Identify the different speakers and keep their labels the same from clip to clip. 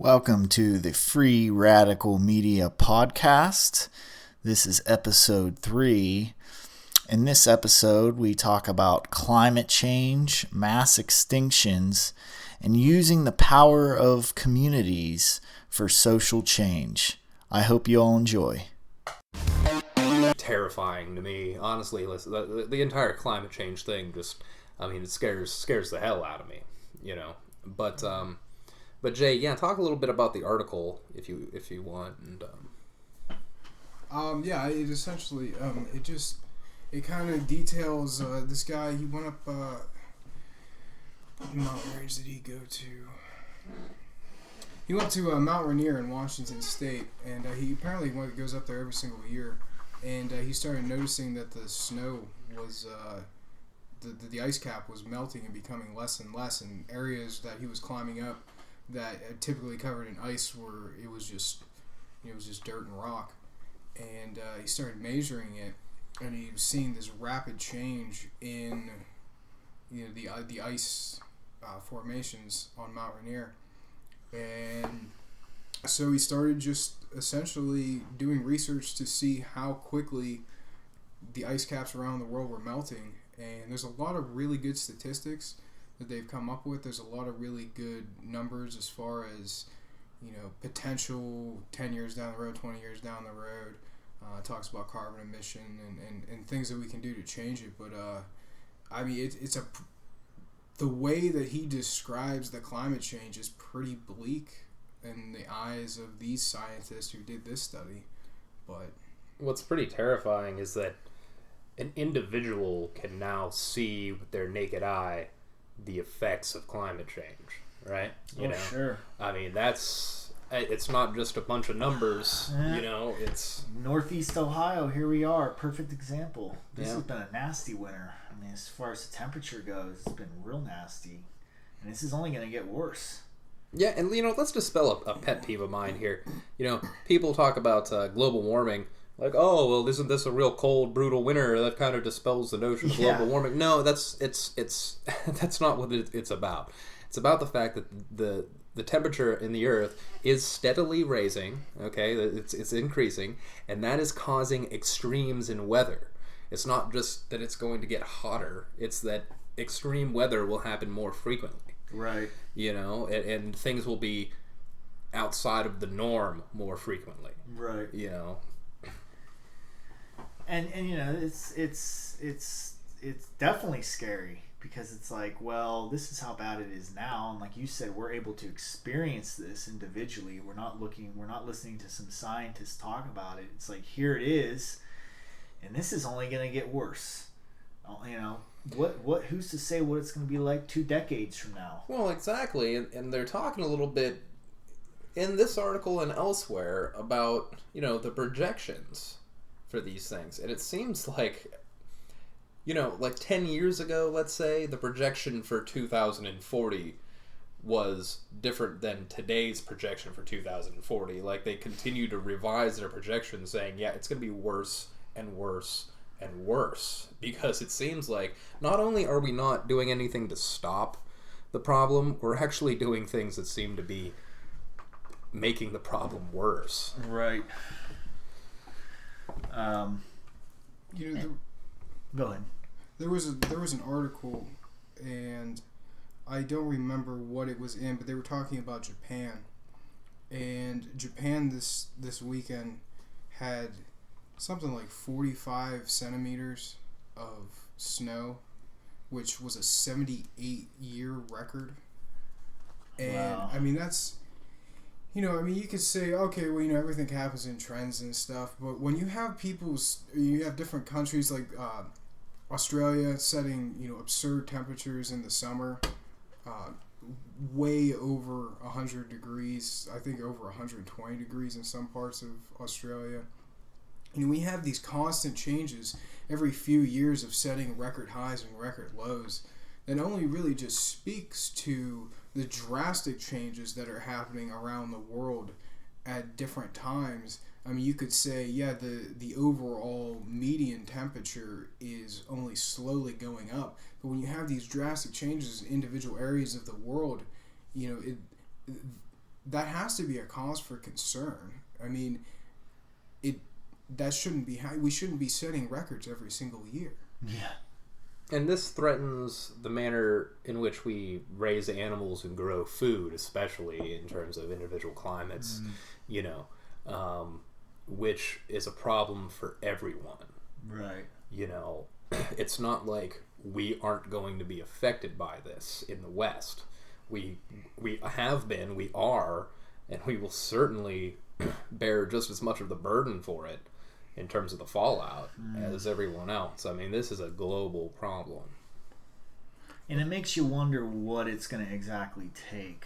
Speaker 1: Welcome to the Free Radical Media Podcast. This is episode 3. In this episode, we talk about climate change, mass extinctions, and using the power of communities for social change. I hope you all enjoy.
Speaker 2: Terrifying to me, honestly. The entire climate change thing it scares the hell out of me, you know. But Jay, yeah, talk a little bit about the article if you want. And
Speaker 3: it essentially it kind of details this guy. He went up. What mountain range did he go to? He went to Mount Rainier in Washington State, and he apparently goes up there every single year. And he started noticing that the snow was the ice cap was melting and becoming less and less, and areas that he was climbing up that typically covered in ice where it was just dirt and rock. And he started measuring it, and he was seeing this rapid change in the ice formations on Mount Rainier. And so he started just essentially doing research to see how quickly the ice caps around the world were melting. And there's a lot of really good statistics that they've come up with. There's a lot of really good numbers as far as, potential 10 years down the road, 20 years down the road. It talks about carbon emission and things that we can do to change it. But, the way that he describes the climate change is pretty bleak in the eyes of these scientists who did this study. But
Speaker 2: what's pretty terrifying is that an individual can now see with their naked eye the effects of climate change, right?
Speaker 1: Sure.
Speaker 2: I mean, it's not just a bunch of numbers, it's...
Speaker 1: Northeast Ohio, here we are, perfect example. This has been a nasty winter. I mean, as far as the temperature goes, it's been real nasty. And this is only going to get worse.
Speaker 2: Yeah, and, let's dispel a pet peeve of mine here. People talk about global warming, like, oh, well, isn't this a real cold, brutal winter? That kind of dispels the notion of global warming. No, that's not what it's about. It's about the fact that the temperature in the Earth is steadily raising. Okay, it's increasing, and that is causing extremes in weather. It's not just that it's going to get hotter; it's that extreme weather will happen more frequently.
Speaker 1: Right.
Speaker 2: And things will be outside of the norm more frequently.
Speaker 1: Right. And it's definitely scary because it's like, well, this is how bad it is now, and like you said, we're able to experience this individually. We're not listening to some scientists talk about it. It's like, here it is, and this is only going to get worse. What who's to say what it's going to be like 2 decades from now?
Speaker 2: Well, exactly, and they're talking a little bit in this article and elsewhere about the projections for these things. And it seems like, like 10 years ago, let's say, the projection for 2040 was different than today's projection for 2040. Like, they continue to revise their projections saying, yeah, it's going to be worse and worse and worse. Because it seems like not only are we not doing anything to stop the problem, we're actually doing things that seem to be making the problem worse.
Speaker 1: Right. Go ahead.
Speaker 3: There was an article, and I don't remember what it was in, but they were talking about Japan, and Japan this weekend had something like 45 centimeters of snow, which was a 78-year record. And
Speaker 1: wow.
Speaker 3: I mean, that's, you could say, okay, well, everything happens in trends and stuff, but when you have you have different countries like Australia setting, absurd temperatures in the summer, way over 100 degrees, I think over 120 degrees in some parts of Australia. We have these constant changes every few years of setting record highs and record lows that only really just speaks to the drastic changes that are happening around the world at different times. I mean, you could say, yeah, the overall median temperature is only slowly going up, but when you have these drastic changes in individual areas of the world, that has to be a cause for concern. I mean, that shouldn't be how we shouldn't be setting records every single year.
Speaker 1: Yeah.
Speaker 2: And this threatens the manner in which we raise animals and grow food, especially in terms of individual climates, which is a problem for everyone.
Speaker 1: Right.
Speaker 2: It's not like we aren't going to be affected by this in the West. We have been, we are, and we will certainly bear just as much of the burden for it in terms of the fallout as everyone else. I mean, this is a global problem.
Speaker 1: And it makes you wonder what it's going to exactly take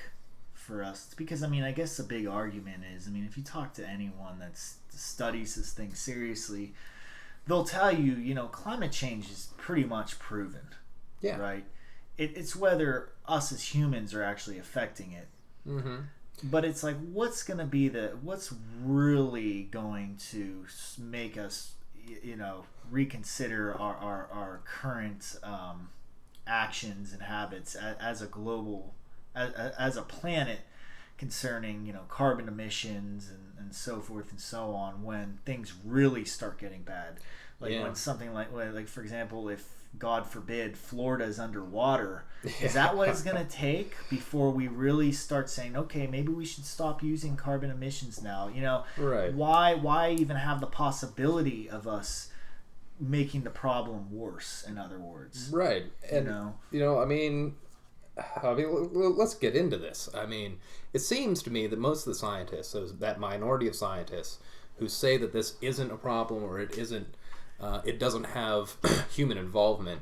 Speaker 1: for us. Because, I guess the big argument is, if you talk to anyone that studies this thing seriously, they'll tell you, climate change is pretty much proven.
Speaker 2: Yeah.
Speaker 1: Right? It's whether us as humans are actually affecting it.
Speaker 2: Mm-hmm.
Speaker 1: But it's like, what's really going to make us, reconsider our current actions and habits as a global, as a planet, concerning, carbon emissions and so forth and so on, when things really start getting bad. Like when something like for example, if God forbid Florida is underwater, is that what it's going to take before we really start saying, okay, maybe we should stop using carbon emissions now?
Speaker 2: Right.
Speaker 1: Why even have the possibility of us making the problem worse, in other words?
Speaker 2: Right. And let's get into this. It seems to me that most of the scientists, that minority of scientists who say that this isn't a problem or it doesn't have human involvement,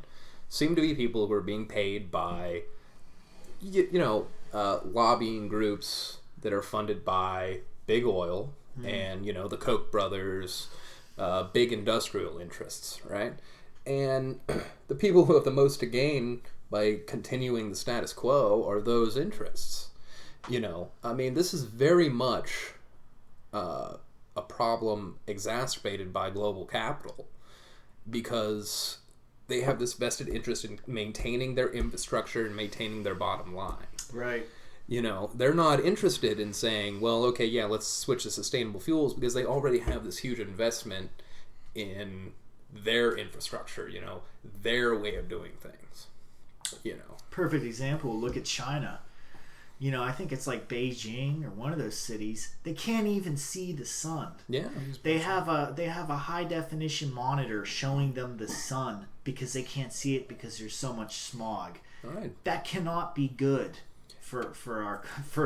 Speaker 2: seem to be people who are being paid by, lobbying groups that are funded by big oil and, the Koch brothers, big industrial interests, right? And the people who have the most to gain by continuing the status quo are those interests. This is very much a problem exacerbated by global capital, because they have this vested interest in maintaining their infrastructure and maintaining their bottom line.
Speaker 1: Right.
Speaker 2: They're not interested in saying, well, okay, yeah, let's switch to sustainable fuels, because they already have this huge investment in their infrastructure, their way of doing things.
Speaker 1: Perfect example, look at China. I think it's like Beijing or one of those cities. They can't even see the sun.
Speaker 2: Yeah.
Speaker 1: They have a high definition monitor showing them the sun because they can't see it because there's so much smog.
Speaker 2: All right.
Speaker 1: That cannot be good for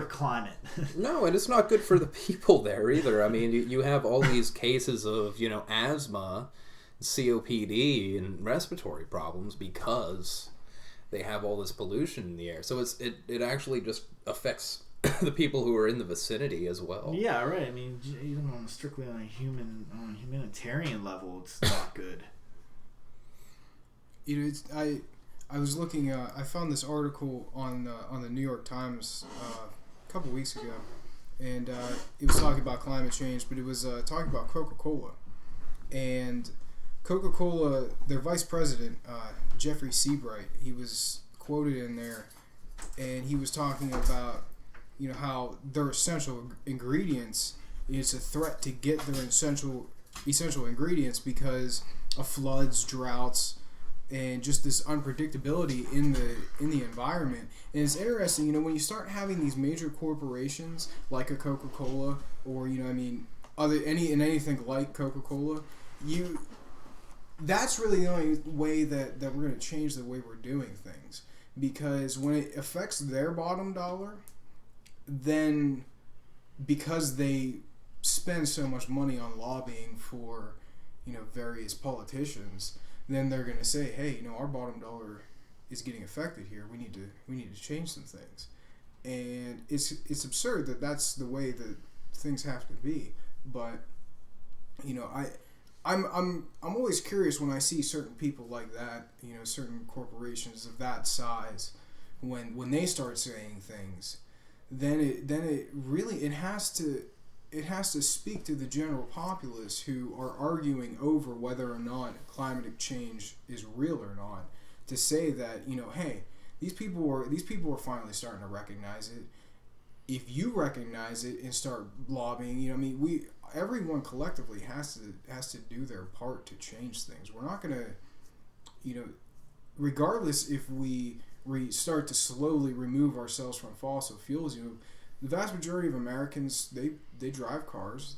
Speaker 1: climate.
Speaker 2: No, and it's not good for the people there either. You have all these cases of, asthma, COPD, and respiratory problems because they have all this pollution in the air. So it actually just affects the people who are in the vicinity as well.
Speaker 1: Yeah, right. Even strictly on a humanitarian level, it's not good.
Speaker 3: I was looking. I found this article on the New York Times a couple weeks ago, and it was talking about climate change, but it was talking about Coca-Cola, and Coca-Cola, their vice president, Jeffrey Seabright, he was quoted in there, and he was talking about, how their essential ingredients, it's a threat to get their essential ingredients because of floods, droughts, and just this unpredictability in the environment. And it's interesting, when you start having these major corporations like a Coca-Cola, or anything like Coca-Cola, that's really the only way that we're going to change the way we're doing things. Because when it affects their bottom dollar, then because they spend so much money on lobbying for various politicians, then they're going to say, hey, our bottom dollar is getting affected here. We need to change some things. And it's absurd that that's the way that things have to be. But I'm always curious when I see certain people like that, certain corporations of that size, when they start saying things, then it really has to speak to the general populace who are arguing over whether or not climate change is real or not, to say that, hey, these people are finally starting to recognize it. If you recognize it and start lobbying, everyone collectively has to do their part to change things. We're not going to, regardless if we start to slowly remove ourselves from fossil fuels. The vast majority of Americans, they drive cars.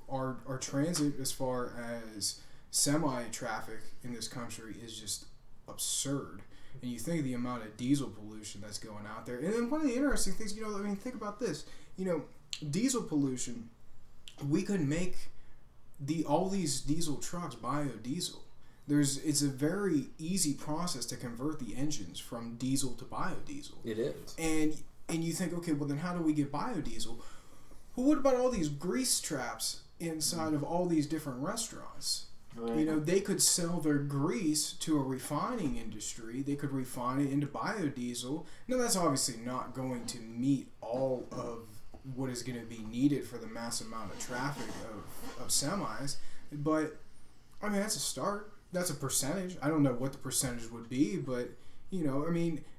Speaker 3: Our transit as far as semi traffic in this country is just absurd. And you think of the amount of diesel pollution that's going out there. And then one of the interesting things, think about this. Diesel pollution, we could make all these diesel trucks biodiesel. It's a very easy process to convert the engines from diesel to biodiesel.
Speaker 2: It is.
Speaker 3: And you think, okay, well then how do we get biodiesel? Well, what about all these grease traps inside of all these different restaurants? Right. They could sell their grease to a refining industry. They could refine it into biodiesel. Now, that's obviously not going to meet all of what is going to be needed for the mass amount of traffic of semis. But, that's a start. That's a percentage. I don't know what the percentage would be, but,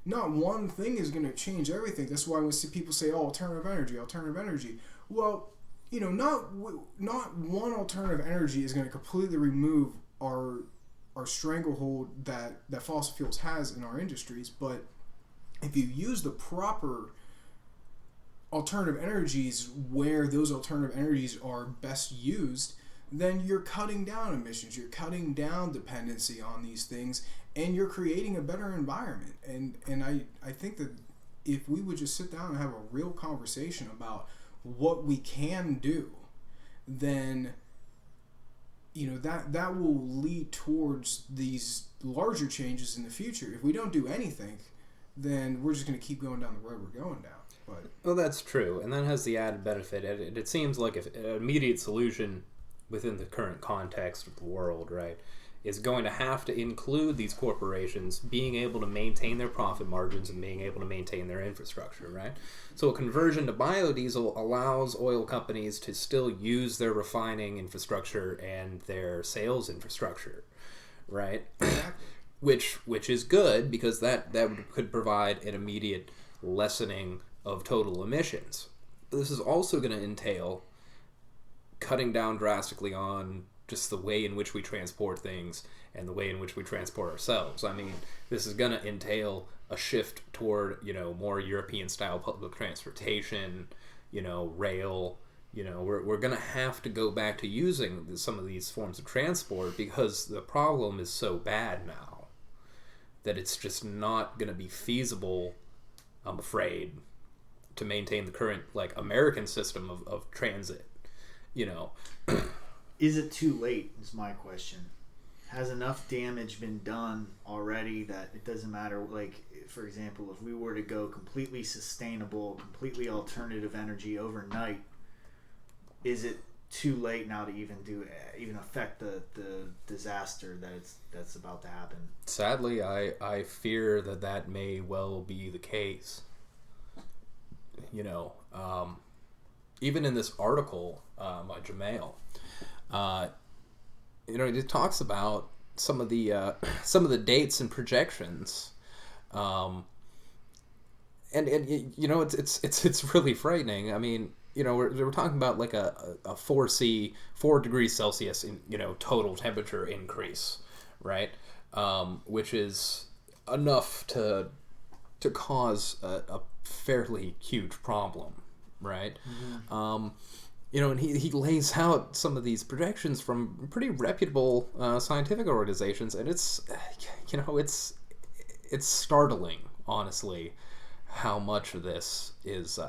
Speaker 3: not one thing is going to change everything. That's why when people say, oh, alternative energy. Well, not one alternative energy is going to completely remove our stranglehold that fossil fuels has in our industries. But if you use the proper alternative energies where those alternative energies are best used, then you're cutting down emissions, you're cutting down dependency on these things, and you're creating a better environment. And I think that if we would just sit down and have a real conversation about what we can do, then that will lead towards these larger changes in the future. If we don't do anything, then we're just going to keep going down the road we're going down. But
Speaker 2: well, that's true, and that has the added benefit. It seems like an immediate solution within the current context of the world, right, is going to have to include these corporations being able to maintain their profit margins and being able to maintain their infrastructure, right? So a conversion to biodiesel allows oil companies to still use their refining infrastructure and their sales infrastructure, right? which is good, because that could provide an immediate lessening of total emissions. This is also going to entail cutting down drastically on just the way in which we transport things and the way in which we transport ourselves. This is going to entail a shift toward, more European-style public transportation, rail. We're going to have to go back to using some of these forms of transport, because the problem is so bad now that it's just not going to be feasible, I'm afraid, to maintain the current, American system of transit.
Speaker 1: Is it too late, is my question. Has enough damage been done already that it doesn't matter? For example, if we were to go completely sustainable, completely alternative energy overnight, is it too late now to even affect the disaster that's about to happen?
Speaker 2: Sadly, I fear that may well be the case. Even in this article by Jamail, it talks about some of the dates and projections, and it's really frightening. We're talking about like a 4 degrees Celsius in total temperature increase, right? which is enough to cause a fairly huge problem, right?
Speaker 1: Mm-hmm.
Speaker 2: And he lays out some of these projections from pretty reputable scientific organizations, and it's startling, honestly, how much of this is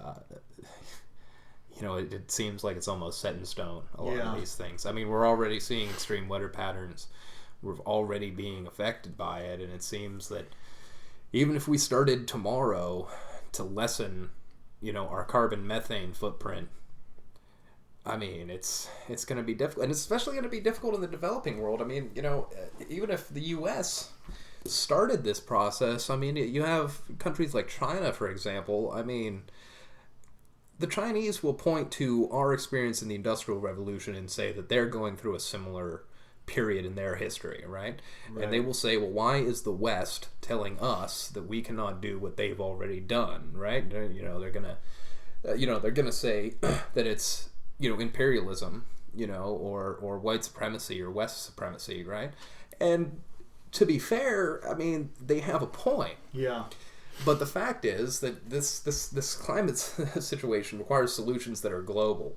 Speaker 2: it seems like it's almost set in stone, a lot of these things. I mean, we're already seeing extreme weather patterns. We're already being affected by it, and it seems that even if we started tomorrow to lessen, our carbon methane footprint, I mean, it's going to be difficult, and it's especially going to be difficult in the developing world. I mean, even if the U.S. started this process, I mean, you have countries like China, for example. I mean, the Chinese will point to our experience in the Industrial Revolution and say that they're going through a similar period in their history, right? And they will say, well, why is the West telling us that we cannot do what they've already done, right? They're gonna say that it's imperialism, or white supremacy or West supremacy, right? And to be fair, I mean, they have a point.
Speaker 1: Yeah.
Speaker 2: But the fact is that this climate situation requires solutions that are global.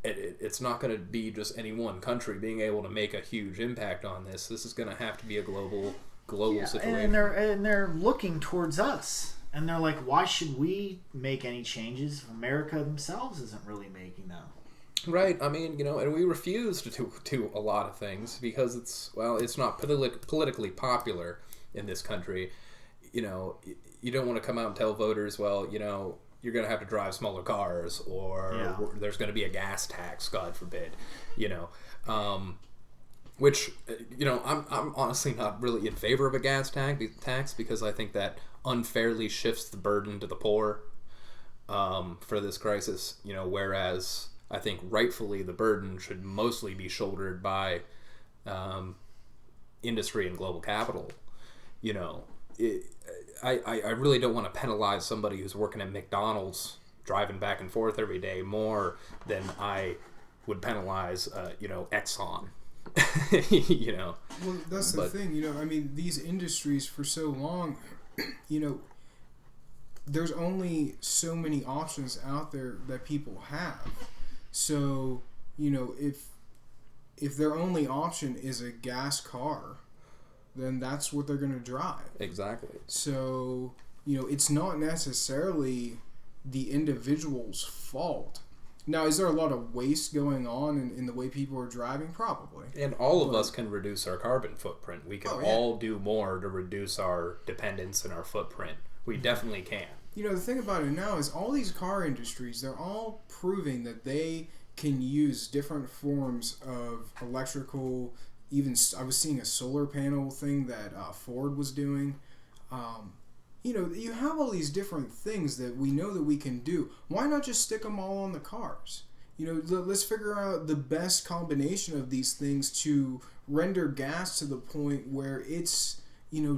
Speaker 2: It's not going to be just any one country being able to make a huge impact on this. This is going to have to be a global situation.
Speaker 1: And they're looking towards us, and they're like, why should we make any changes if America themselves isn't really making them?
Speaker 2: Right. I mean, and we refuse to do a lot of things because it's not politically popular in this country. You don't want to come out and tell voters, well, you're going to have to drive smaller cars, or there's going to be a gas tax, God forbid, which, I'm honestly not really in favor of a gas tax because I think that unfairly shifts the burden to the poor for this crisis, whereas I think rightfully the burden should mostly be shouldered by industry and global capital. I really don't want to penalize somebody who's working at McDonald's driving back and forth every day more than I would penalize, Exxon.
Speaker 3: Well, that's the thing, I mean, these industries for so long, there's only so many options out there that people have. So, if their only option is a gas car, then that's what they're going to drive.
Speaker 2: Exactly.
Speaker 3: So, it's not necessarily the individual's fault. Now, is there a lot of waste going on in the way people are driving? Probably.
Speaker 2: And all of us can reduce our carbon footprint. We can all do more to reduce our dependence and our footprint. We definitely can.
Speaker 3: The thing about it now is all these car industries, they're all proving that they can use different forms of electrical. Even I was seeing a solar panel thing that Ford was doing. You have all these different things that we know that we can do. Why not just stick them all on the cars? Let's figure out the best combination of these things to render gas to the point where it's,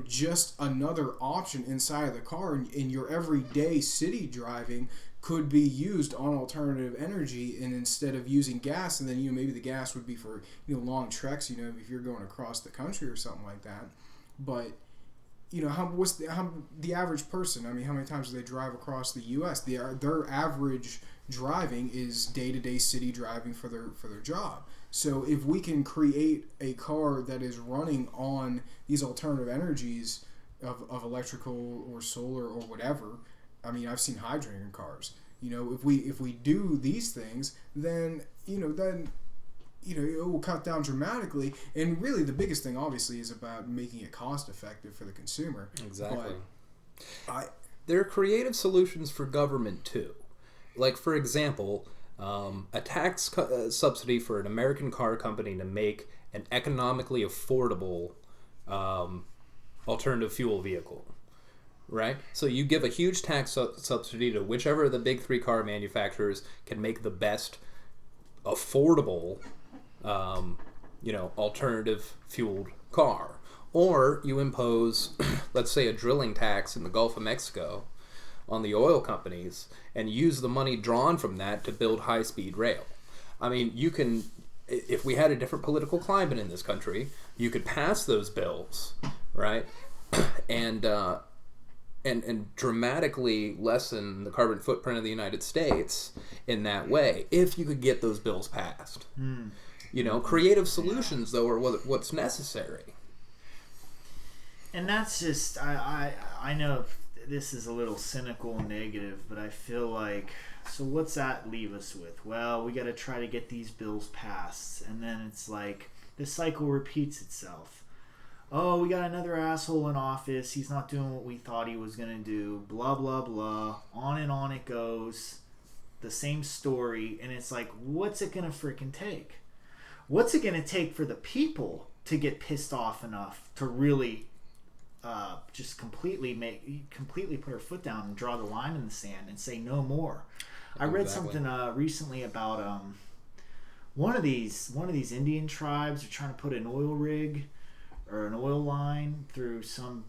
Speaker 3: just another option inside of the car, and in your everyday city driving could be used on alternative energy, and instead of using gas, and then maybe the gas would be for long treks, if you're going across the country or something like that. But what's the average person? I mean, how many times do they drive across the U.S.? Their average driving is day-to-day city driving for their job. So if we can create a car that is running on these alternative energies of electrical or solar or whatever, I mean, I've seen hydrogen cars. If we do these things, then it will cut down dramatically. And really, the biggest thing, obviously, is about making it cost effective for the consumer.
Speaker 2: Exactly. But there are creative solutions for government too. Like, for example, a tax subsidy for an American car company to make an economically affordable alternative fuel vehicle. Right? So you give a huge tax subsidy to whichever of the big three car manufacturers can make the best affordable, alternative fueled car. Or you impose, let's say, a drilling tax in the Gulf of Mexico on the oil companies and use the money drawn from that to build high-speed rail. I mean, you can if we had a different political climate in this country, you could pass those bills, right? And dramatically lessen the carbon footprint of the United States in that way, if you could get those bills passed. You know, creative solutions, though, are what's necessary.
Speaker 1: And that's just, I know this is a little cynical and negative, but I feel like, so what's that leave us with? Well, we got to try to get these bills passed. And then it's like, the cycle repeats itself. Oh, we got another asshole in office. He's not doing what we thought he was going to do. Blah, blah, blah. On and on it goes. The same story. And it's like, what's it going to freaking take? What's it going to take for the people to get pissed off enough to really just completely put our foot down and draw the line in the sand and say no more? I read something recently about one of these Indian tribes are trying to put an oil rig or an oil line through some.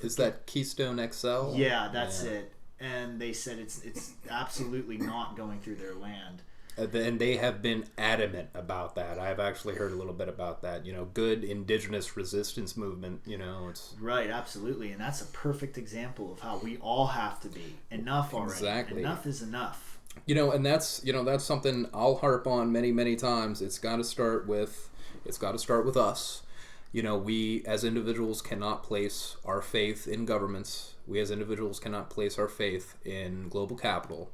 Speaker 2: Is that Keystone XL?
Speaker 1: Yeah, that's it. And they said it's absolutely not going through their land.
Speaker 2: And they have been adamant about that. I've actually heard a little bit about that. You know, good indigenous resistance movement. You know, it's
Speaker 1: right, absolutely, and that's a perfect example of how we all have to be. Enough already.
Speaker 2: Exactly.
Speaker 1: Enough is enough.
Speaker 2: You know, and that's something I'll harp on many times. It's got to start with us. You know, we as individuals cannot place our faith in governments. We as individuals cannot place our faith in global capital.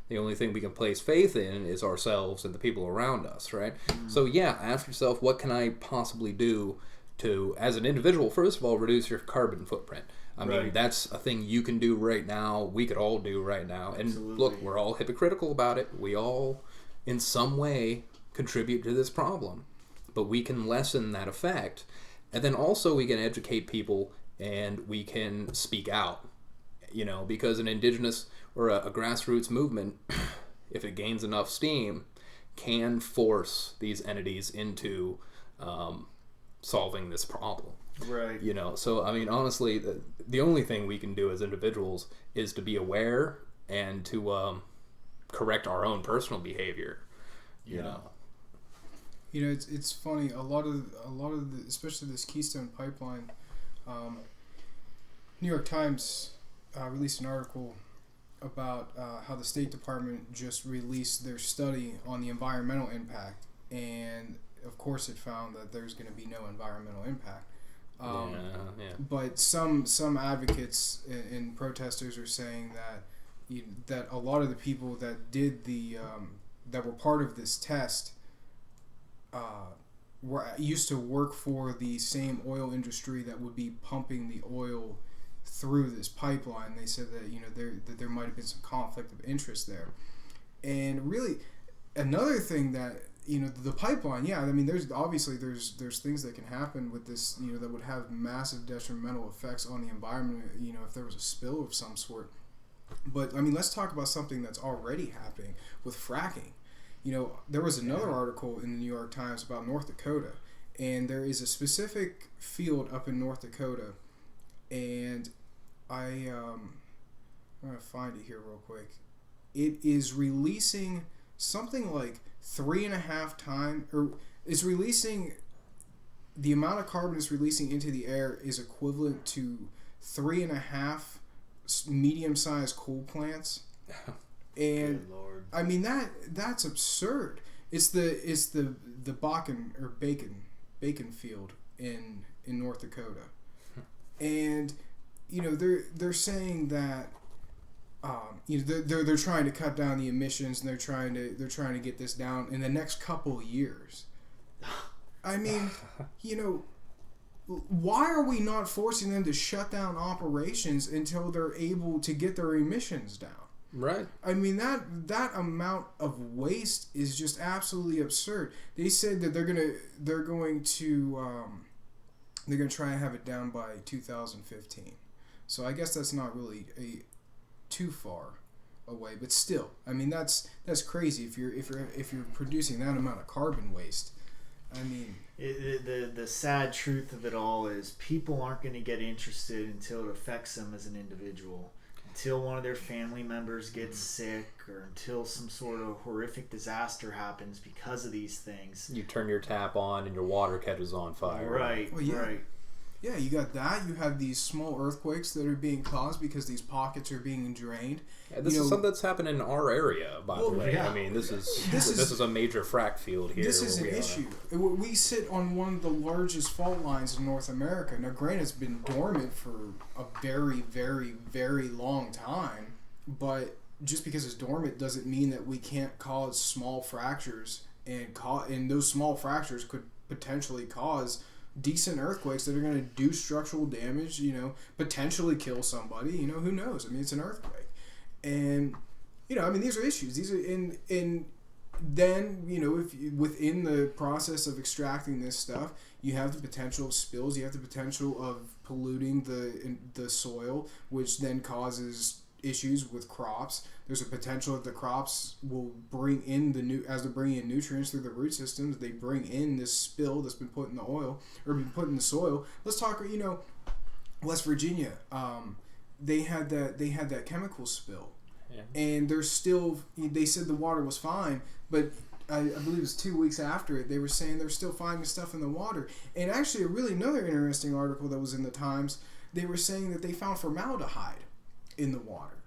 Speaker 2: The only thing we can place faith in is ourselves and the people around us, right? So yeah, ask yourself, what can I possibly do to, as an individual, first of all, reduce your carbon footprint? I mean, that's a thing you can do right now. We could all do right now. And
Speaker 1: Absolutely.
Speaker 2: Look, we're all hypocritical about it. We all, in some way, contribute to this problem. But we can lessen that effect. And then also we can educate people and we can speak out. You know, because an indigenous or a grassroots movement, if it gains enough steam, can force these entities into solving this problem.
Speaker 1: Right.
Speaker 2: You know, so I mean, honestly, the only thing we can do as individuals is to be aware and to correct our own personal behavior. You know.
Speaker 3: You know, it's funny. A lot of the, especially this Keystone Pipeline, New York Times released an article about how the State Department just released their study on the environmental impact, and of course it found that there's going to be no environmental impact. But some advocates and protesters are saying that that a lot of the people that did that were part of this test used to work for the same oil industry that would be pumping the oil through this pipeline. They said that there might have been some conflict of interest there. And really, another thing that the pipeline, I mean, there's things that can happen with this, that would have massive detrimental effects on the environment, if there was a spill of some sort. But I mean, let's talk about something that's already happening with fracking. There was another article in the New York Times about North Dakota, and there is a specific field up in North Dakota, and I'm going to find it here real quick. It is releasing something like 3.5 times, or it's releasing, the amount of carbon it's releasing into the air is equivalent to 3.5 medium-sized coal plants. And I mean that's absurd. It's the Bakken or bacon field in North Dakota. And they're saying that they're trying to cut down the emissions, and they're trying to get this down in the next couple of years. I mean, why are we not forcing them to shut down operations until they're able to get their emissions down?
Speaker 2: Right.
Speaker 3: I mean, that amount of waste is just absolutely absurd. They said that they're going to try and have it down by 2015. So I guess that's not really too far away, but still, I mean, that's crazy if you're producing that amount of carbon waste. I mean,
Speaker 1: the sad truth of it all is people aren't going to get interested until it affects them as an individual. until one of their family members gets sick, or until some sort of horrific disaster happens because of these things.
Speaker 2: You turn your tap on and your water catches on fire.
Speaker 1: Right,
Speaker 3: Well, yeah.
Speaker 1: right.
Speaker 3: Yeah, you got that. You have these small earthquakes that are being caused because these pockets are being drained.
Speaker 2: Yeah, this is something that's happening in our area, by the way.
Speaker 1: yeah.
Speaker 2: I mean, this is a major frack field here.
Speaker 3: This is an issue. We sit on one of the largest fault lines in North America. Now, granted, it's been dormant for a very, very, very long time, but just because it's dormant doesn't mean that we can't cause small fractures, and those small fractures could potentially cause decent earthquakes that are going to do structural damage, potentially kill somebody, who knows? I mean, it's an earthquake. And, I mean, these are issues. These are, and then, if within the process of extracting this stuff, you have the potential of spills, you have the potential of polluting the soil, which then causes issues with crops. There's a potential that the crops will bring in as they're bringing in nutrients through the root systems, they bring in this spill that's been put in the oil or been put in the soil. Let's talk, West Virginia. They had that chemical spill, and they said the water was fine, but I believe it was 2 weeks after it, they were saying they're still finding stuff in the water. And actually, another interesting article that was in the Times, they were saying that they found formaldehyde in the water.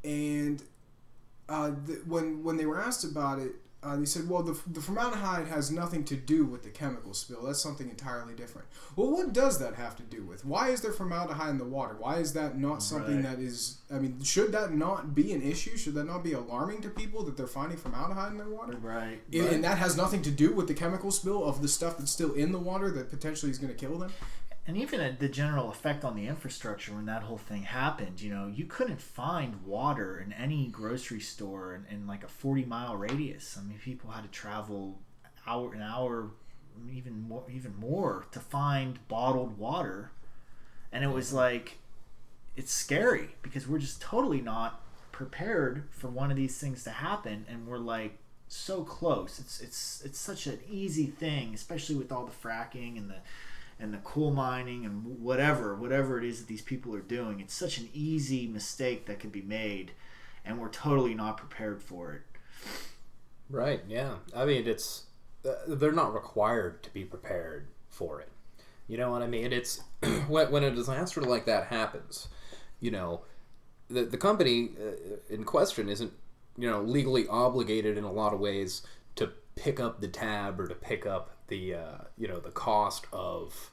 Speaker 3: And when they were asked about it, they said, well, the formaldehyde has nothing to do with the chemical spill. That's something entirely different. Well, what does that have to do with? Why is there formaldehyde in the water? Why is that not something that is... I mean, should that not be an issue? Should that not be alarming to people that they're finding formaldehyde in their water?
Speaker 1: Right.
Speaker 3: And that has nothing to do with the chemical spill of the stuff that's still in the water that potentially is going to kill them?
Speaker 1: And even the general effect on the infrastructure when that whole thing happened, you couldn't find water in any grocery store in like a 40-mile radius. I mean, people had to travel an hour, even more to find bottled water. And it was like, it's scary because we're just totally not prepared for one of these things to happen, and we're like so close. It's such an easy thing, especially with all the fracking and the coal mining and whatever it is that these people are doing. It's such an easy mistake that could be made, and we're totally not prepared for it.
Speaker 2: Right, yeah. I mean, they're not required to be prepared for it. You know what I mean? It's when a disaster like that happens, the company in question isn't, legally obligated in a lot of ways to pick up the tab or to pick up the the cost of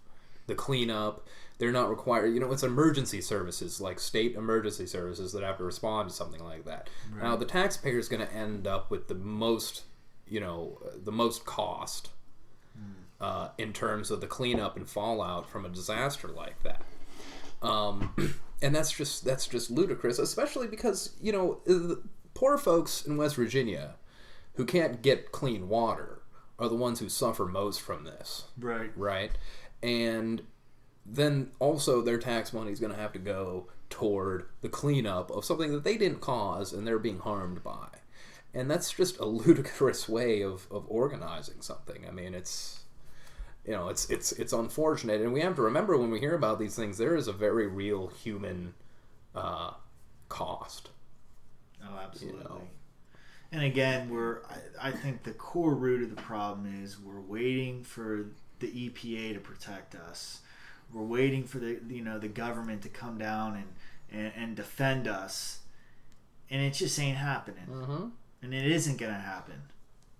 Speaker 2: the cleanup. They're not required. It's emergency services, like state emergency services, that have to respond to something like that. Right. Now the taxpayer is going to end up with the most cost in terms of the cleanup and fallout from a disaster like that. And that's just ludicrous, especially because the poor folks in West Virginia who can't get clean water are the ones who suffer most from this. Right? And then also their tax money is going to have to go toward the cleanup of something that they didn't cause and they're being harmed by. And that's just a ludicrous way of organizing something. I mean, it's unfortunate. And we have to remember when we hear about these things, there is a very real human cost.
Speaker 1: Oh, absolutely. And again, I think the core root of the problem is we're waiting for the EPA to protect us. We're waiting for the government to come down and defend us, and it just ain't happening. Mm-hmm. And it isn't gonna happen.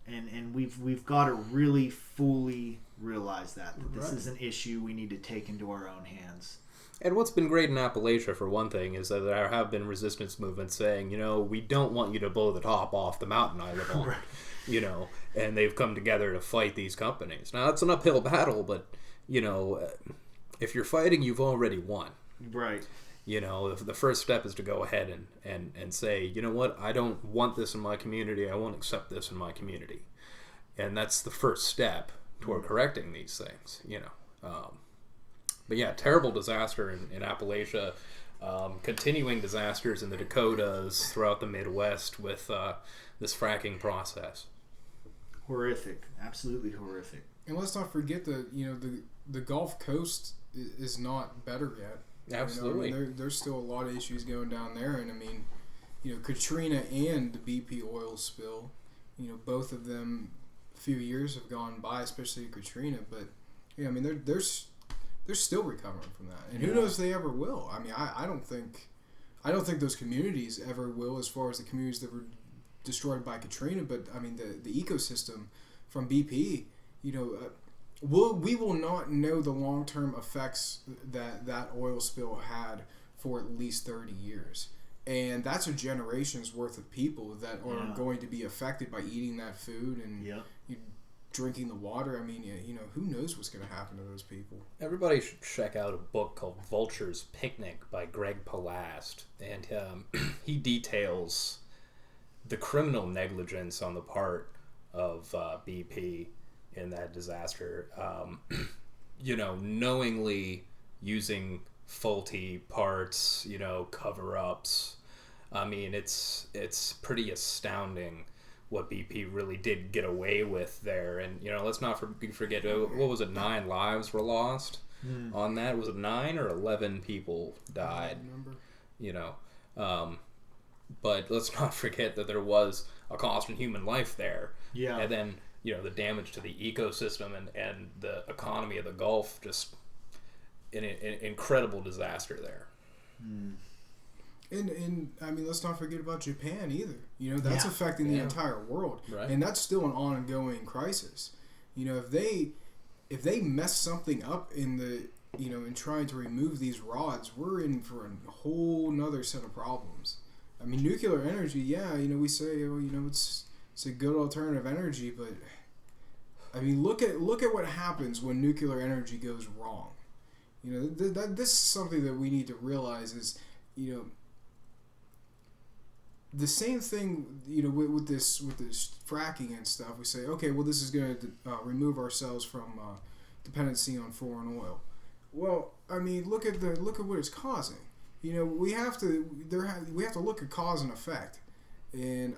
Speaker 1: And we've got to really fully realize that this is an issue we need to take into our own hands.
Speaker 2: And what's been great in Appalachia, for one thing, is that there have been resistance movements saying, we don't want you to blow the top off the mountain I live on, right. And they've come together to fight these companies. Now, it's an uphill battle, but, if you're fighting, you've already won.
Speaker 1: Right.
Speaker 2: The first step is to go ahead and say, you know what, I don't want this in my community, I won't accept this in my community. And that's the first step toward correcting these things, But yeah, terrible disaster in Appalachia, continuing disasters in the Dakotas, throughout the Midwest with this fracking process.
Speaker 1: Horrific, absolutely horrific.
Speaker 3: And let's not forget the Gulf Coast is not better yet.
Speaker 2: Absolutely.
Speaker 3: You know, I mean, there's still a lot of issues going down there, and I mean, you know, Katrina and the BP oil spill, you know, both of them, a few years have gone by, especially Katrina, but yeah, I mean, they're still recovering from that, and who knows if they ever will. I mean, I don't think those communities ever will, as far as the communities that were destroyed by Katrina, but I mean, the ecosystem from BP, you know, we will not know the long-term effects that oil spill had for at least 30 years. And that's a generation's worth of people that are going to be affected by eating that food and drinking the water. I mean, you know, who knows what's going to happen to those people.
Speaker 2: Everybody should check out a book called Vulture's Picnic by Greg Palast. And he details the criminal negligence on the part of BP in that disaster. You know, knowingly using faulty parts, you know, cover-ups. I mean, it's pretty astounding what BP really did get away with there. And, you know, let's not forget, what was it, 9 lives were lost on that? Was it 9 or 11 people died?
Speaker 3: I remember.
Speaker 2: You know, but let's not forget that there was a cost in human life there.
Speaker 1: Yeah.
Speaker 2: And then, you know, the damage to the ecosystem and the economy of the Gulf, just an incredible disaster there.
Speaker 3: And I mean, let's not forget about Japan either. You know, that's affecting the entire world,
Speaker 2: right.
Speaker 3: And that's still an ongoing crisis. You know, if they mess something up in the, you know, in trying to remove these rods, we're in for a whole nother set of problems. I mean, nuclear energy, you know, we say, oh, you know, it's a good alternative energy, but I mean, look at what happens when nuclear energy goes wrong. You know, this is something that we need to realize is, you know, the same thing, you know, with this fracking and stuff. We say, okay, well, this is going to remove ourselves from dependency on foreign oil. Well, I mean, look at what it's causing. You know, we have to look at cause and effect, and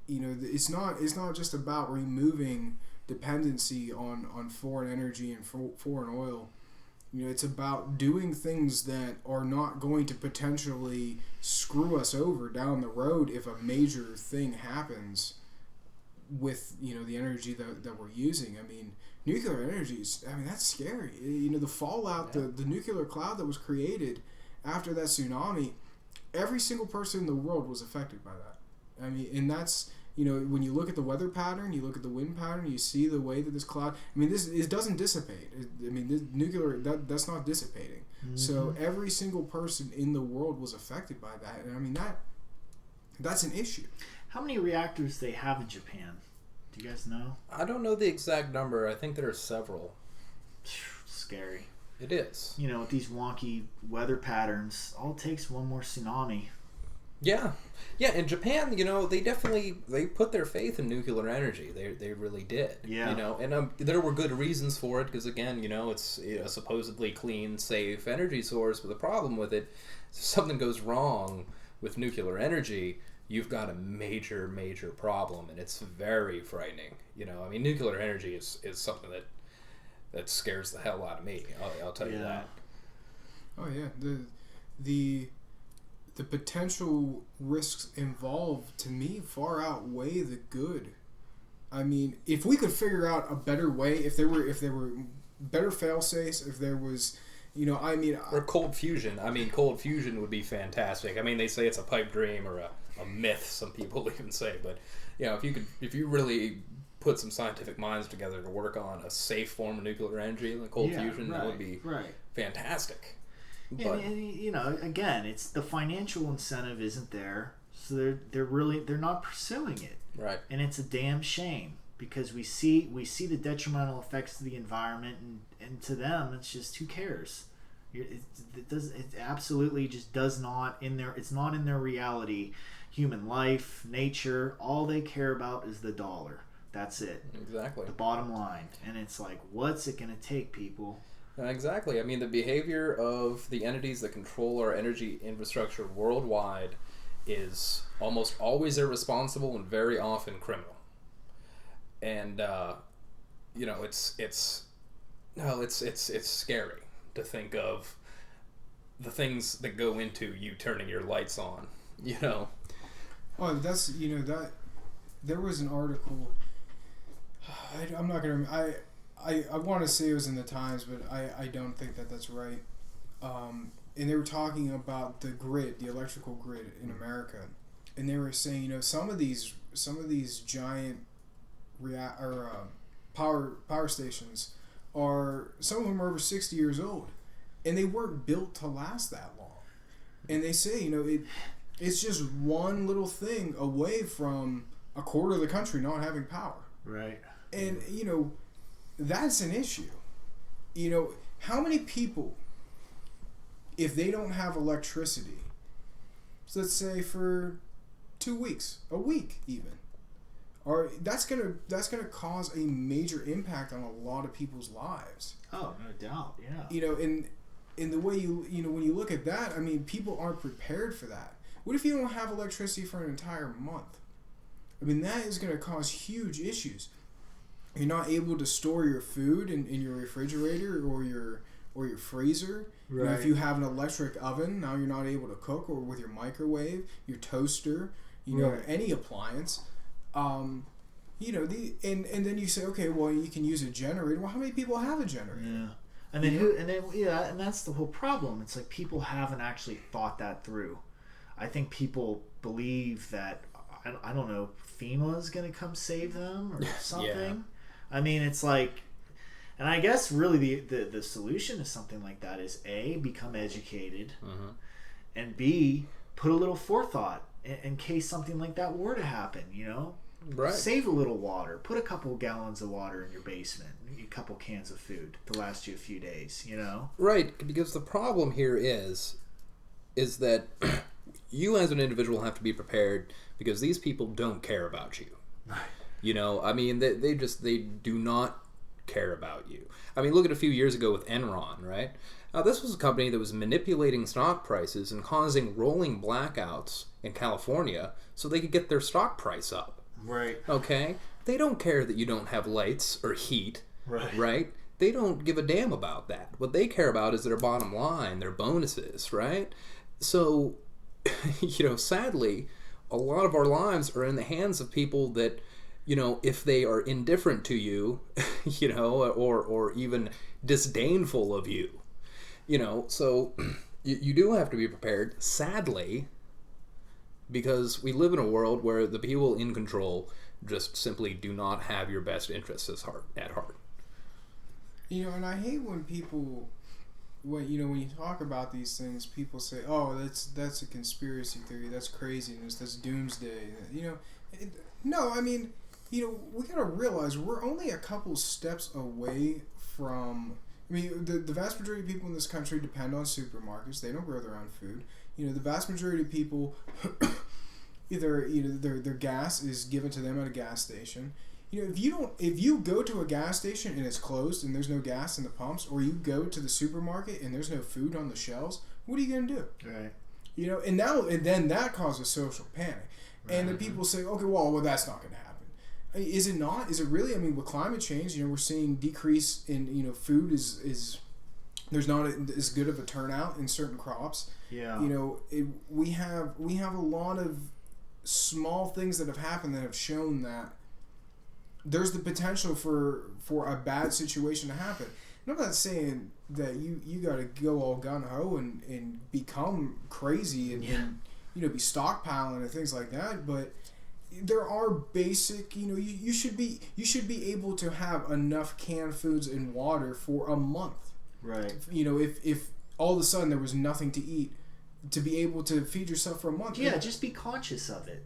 Speaker 3: you know, it's not just about removing dependency on foreign energy and foreign oil. You know, it's about doing things that are not going to potentially screw us over down the road if a major thing happens with, you know, the energy that we're using. I mean, nuclear energy is, I mean, that's scary. You know, the fallout, the nuclear cloud that was created after that tsunami, every single person in the world was affected by that. I mean, and that's, you know, when you look at the weather pattern, you look at the wind pattern, you see the way that this cloud, I mean, it doesn't dissipate. I mean, this nuclear, that's not dissipating. Mm-hmm. So every single person in the world was affected by that. And I mean, that's an issue.
Speaker 1: How many reactors they have in Japan? Do you guys know?
Speaker 2: I don't know the exact number. I think there are several.
Speaker 1: Scary.
Speaker 2: It is.
Speaker 1: You know, with these wonky weather patterns, all it takes one more tsunami.
Speaker 2: Yeah. Yeah, in Japan, you know, they put their faith in nuclear energy. They really did.
Speaker 1: Yeah.
Speaker 2: You know, and there were good reasons for it because, again, you know, it's a supposedly clean, safe energy source. But the problem with it, if something goes wrong with nuclear energy, you've got a major, major problem, and it's very frightening. You know, I mean, nuclear energy is something that scares the hell out of me. I'll tell you that.
Speaker 3: Oh yeah, the potential risks involved, to me, far outweigh the good. I mean, if we could figure out a better way, if there were better fail-safes, if there was, you know, I mean,
Speaker 2: or cold fusion. I mean, cold fusion would be fantastic. I mean, they say it's a pipe dream or a myth. Some people even say, but you know, if you really put some scientific minds together to work on a safe form of nuclear energy, like cold fusion, that would be fantastic.
Speaker 1: But, and, you know, again, it's the financial incentive isn't there, so they're not pursuing it,
Speaker 2: right? And
Speaker 1: it's a damn shame because we see the detrimental effects to the environment, and to them, it's just who cares? It absolutely just does not in their. It's not in their reality. Human life, nature, all they care about is the dollar. That's it.
Speaker 2: Exactly.
Speaker 1: The bottom line, and it's like, what's it going to take, people?
Speaker 2: Exactly. I mean, the behavior of the entities that control our energy infrastructure worldwide is almost always irresponsible and very often criminal. And you know, it's scary to think of the things that go into you turning your lights on, you know.
Speaker 3: Oh, that's that. There was an article. I'm not gonna. I want to say it was in the Times, but I don't think that's right. And they were talking about the grid, the electrical grid in America, and they were saying some of these giant power stations are, some of them are over 60 years old, and they weren't built to last that long. And they say it's just one little thing away from a quarter of the country not having power.
Speaker 1: Right.
Speaker 3: And that's an issue. How many people, if they don't have electricity, so let's say for 2 weeks, a week even, or that's gonna cause a major impact on a lot of people's lives.
Speaker 1: Oh, no doubt. Yeah.
Speaker 3: In the way when you look at that, I mean, people aren't prepared for that. What if you don't have electricity for an entire month? I mean, that is going to cause huge issues. You're not able to store your food in your refrigerator or your freezer.
Speaker 1: Right.
Speaker 3: If you have an electric oven, now you're not able to cook, or with your microwave, your toaster,
Speaker 1: Right.
Speaker 3: any appliance. And then you say, okay, well, you can use a generator. Well, how many people have a generator?
Speaker 1: Yeah. And then that's the whole problem. It's like people haven't actually thought that through. I think people believe that, I don't know, FEMA is going to come save them or something.
Speaker 2: Yeah.
Speaker 1: I mean, it's like, and I guess really the solution to something like that is A, become educated, and B, put a little forethought in case something like that were to happen,
Speaker 2: Right.
Speaker 1: Save a little water. Put a couple gallons of water in your basement. A couple cans of food to last you a few days,
Speaker 2: Right, because the problem here is that you as an individual have to be prepared, because these people don't care about you. I mean, they do not care about you. I mean, look at a few years ago with Enron, right? Now, this was a company that was manipulating stock prices and causing rolling blackouts in California so they could get their stock price up.
Speaker 1: Right.
Speaker 2: Okay? They don't care that you don't have lights or heat. Right? They don't give a damn about that. What they care about is their bottom line, their bonuses, right? So, sadly, a lot of our lives are in the hands of people that, if they are indifferent to you, or even disdainful of you, so you do have to be prepared, sadly, because we live in a world where the people in control just simply do not have your best interests at heart.
Speaker 3: And I hate when people, when you talk about these things, people say, "Oh, that's a conspiracy theory. That's craziness. That's doomsday." No. I mean, we gotta realize we're only a couple steps away from. I mean, the vast majority of people in this country depend on supermarkets. They don't grow their own food. The vast majority of people, either their gas is given to them at a gas station. If you go to a gas station and it's closed and there's no gas in the pumps, or you go to the supermarket and there's no food on the shelves, what are you gonna do?
Speaker 1: Right.
Speaker 3: And then that causes social panic, and then people say, okay, well, that's not gonna happen. Is it not? Is it really? I mean, with climate change, we're seeing decrease in food is there's not as good of a turnout in certain crops.
Speaker 1: Yeah.
Speaker 3: We have a lot of small things that have happened that have shown that there's the potential for a bad situation to happen. And I'm not saying that you got to go all gun ho and become crazy and be stockpiling and things like that, but there are basic, you should be able to have enough canned foods and water for a month.
Speaker 1: Right.
Speaker 3: If all of a sudden there was nothing to eat, to be able to feed yourself for a month.
Speaker 1: Yeah, just be conscious of it.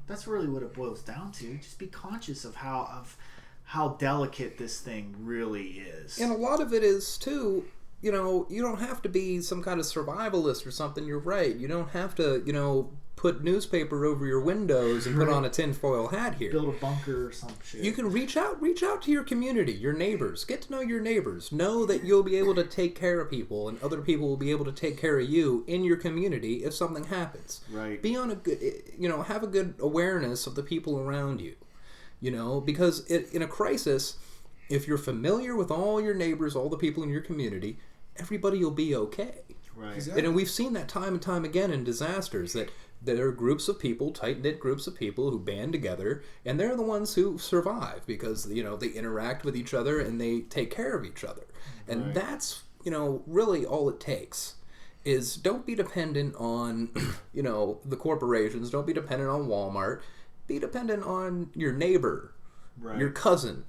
Speaker 1: That's really what it boils down to. Just be conscious of how delicate this thing really is.
Speaker 2: And a lot of it is too, you don't have to be some kind of survivalist or something. You're right. You don't have to, put newspaper over your windows and put on a tinfoil hat here.
Speaker 1: Build a bunker or some shit.
Speaker 2: You can reach out to your community, your neighbors. Get to know your neighbors. Know that you'll be able to take care of people, and other people will be able to take care of you in your community if something happens.
Speaker 1: Right.
Speaker 2: Be on a good, have a good awareness of the people around you. Because in a crisis, if you're familiar with all your neighbors, all the people in your community, everybody will be okay.
Speaker 1: Right.
Speaker 3: Exactly.
Speaker 2: And we've seen that time and time again in disasters, that there are groups of people, tight-knit groups of people who band together, and they're the ones who survive because, they interact with each other and they take care of each other. And
Speaker 1: Right.
Speaker 2: that's, really all it takes. Is don't be dependent on, the corporations. Don't be dependent on Walmart. Be dependent on your neighbor,
Speaker 1: Right.
Speaker 2: your cousin.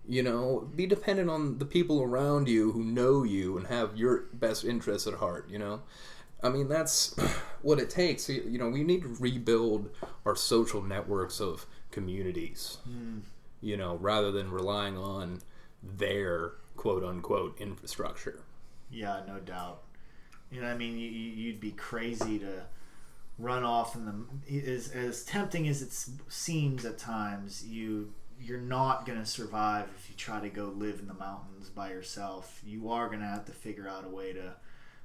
Speaker 2: Be dependent on the people around you who know you and have your best interests at heart, I mean, that's what it takes. We need to rebuild our social networks of communities, rather than relying on their quote-unquote infrastructure.
Speaker 1: Yeah, no doubt. I mean, you'd be crazy to run off in as tempting as it seems at times. You're not going to survive if you try to go live in the mountains by yourself. You are going to have to figure out a way to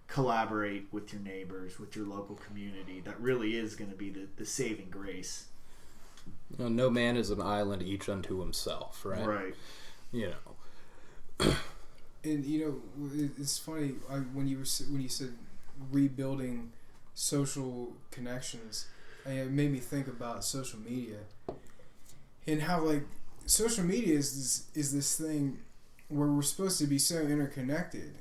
Speaker 1: collaborate with your neighbors, with your local community. That really is going to be the saving grace.
Speaker 2: No man is an island, each unto himself, right?
Speaker 1: Right.
Speaker 3: And it's funny when you said rebuilding social connections, it made me think about social media and how social media is this thing where we're supposed to be so interconnected,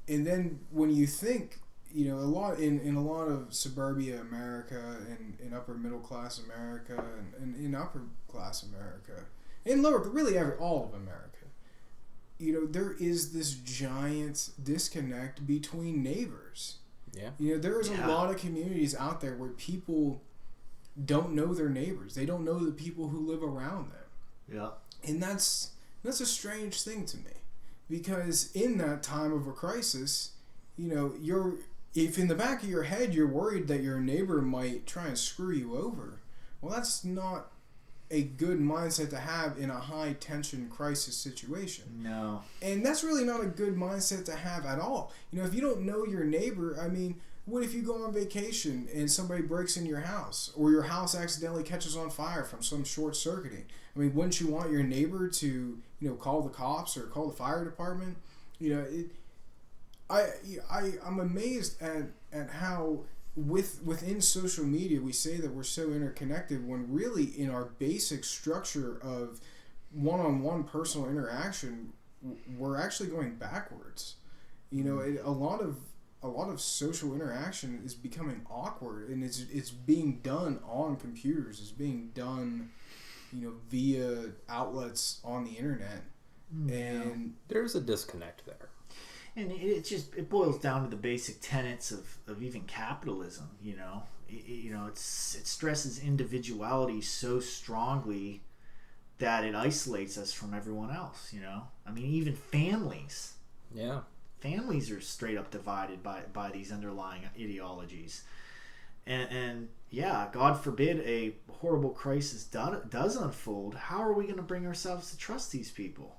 Speaker 3: and then when you think a lot in a lot of suburbia America and in upper middle class America and in upper class America and lower, but really all of America. There is this giant disconnect between neighbors.
Speaker 2: Yeah.
Speaker 3: There is a lot of communities out there where people don't know their neighbors. They don't know the people who live around them.
Speaker 1: Yeah.
Speaker 3: And that's a strange thing to me, because in that time of a crisis, if in the back of your head you're worried that your neighbor might try and screw you over, well, that's not a good mindset to have in a high tension crisis situation.
Speaker 1: No.
Speaker 3: And that's really not a good mindset to have at all. If you don't know your neighbor, I mean, what if you go on vacation and somebody breaks in your house, or your house accidentally catches on fire from some short circuiting? I mean, wouldn't you want your neighbor to, call the cops or call the fire department? I'm amazed at how within social media we say that we're so interconnected, when really in our basic structure of one-on-one personal interaction, we're actually going backwards. A lot of social interaction is becoming awkward, and it's being done on computers. It's being done via outlets on the internet. And
Speaker 2: there's a disconnect there.
Speaker 1: And it boils down to the basic tenets of even capitalism. It stresses individuality so strongly that it isolates us from everyone else. I mean, even families.
Speaker 2: Yeah.
Speaker 1: Families are straight up divided by these underlying ideologies. And yeah, God forbid a horrible crisis does unfold. How are we going to bring ourselves to trust these people?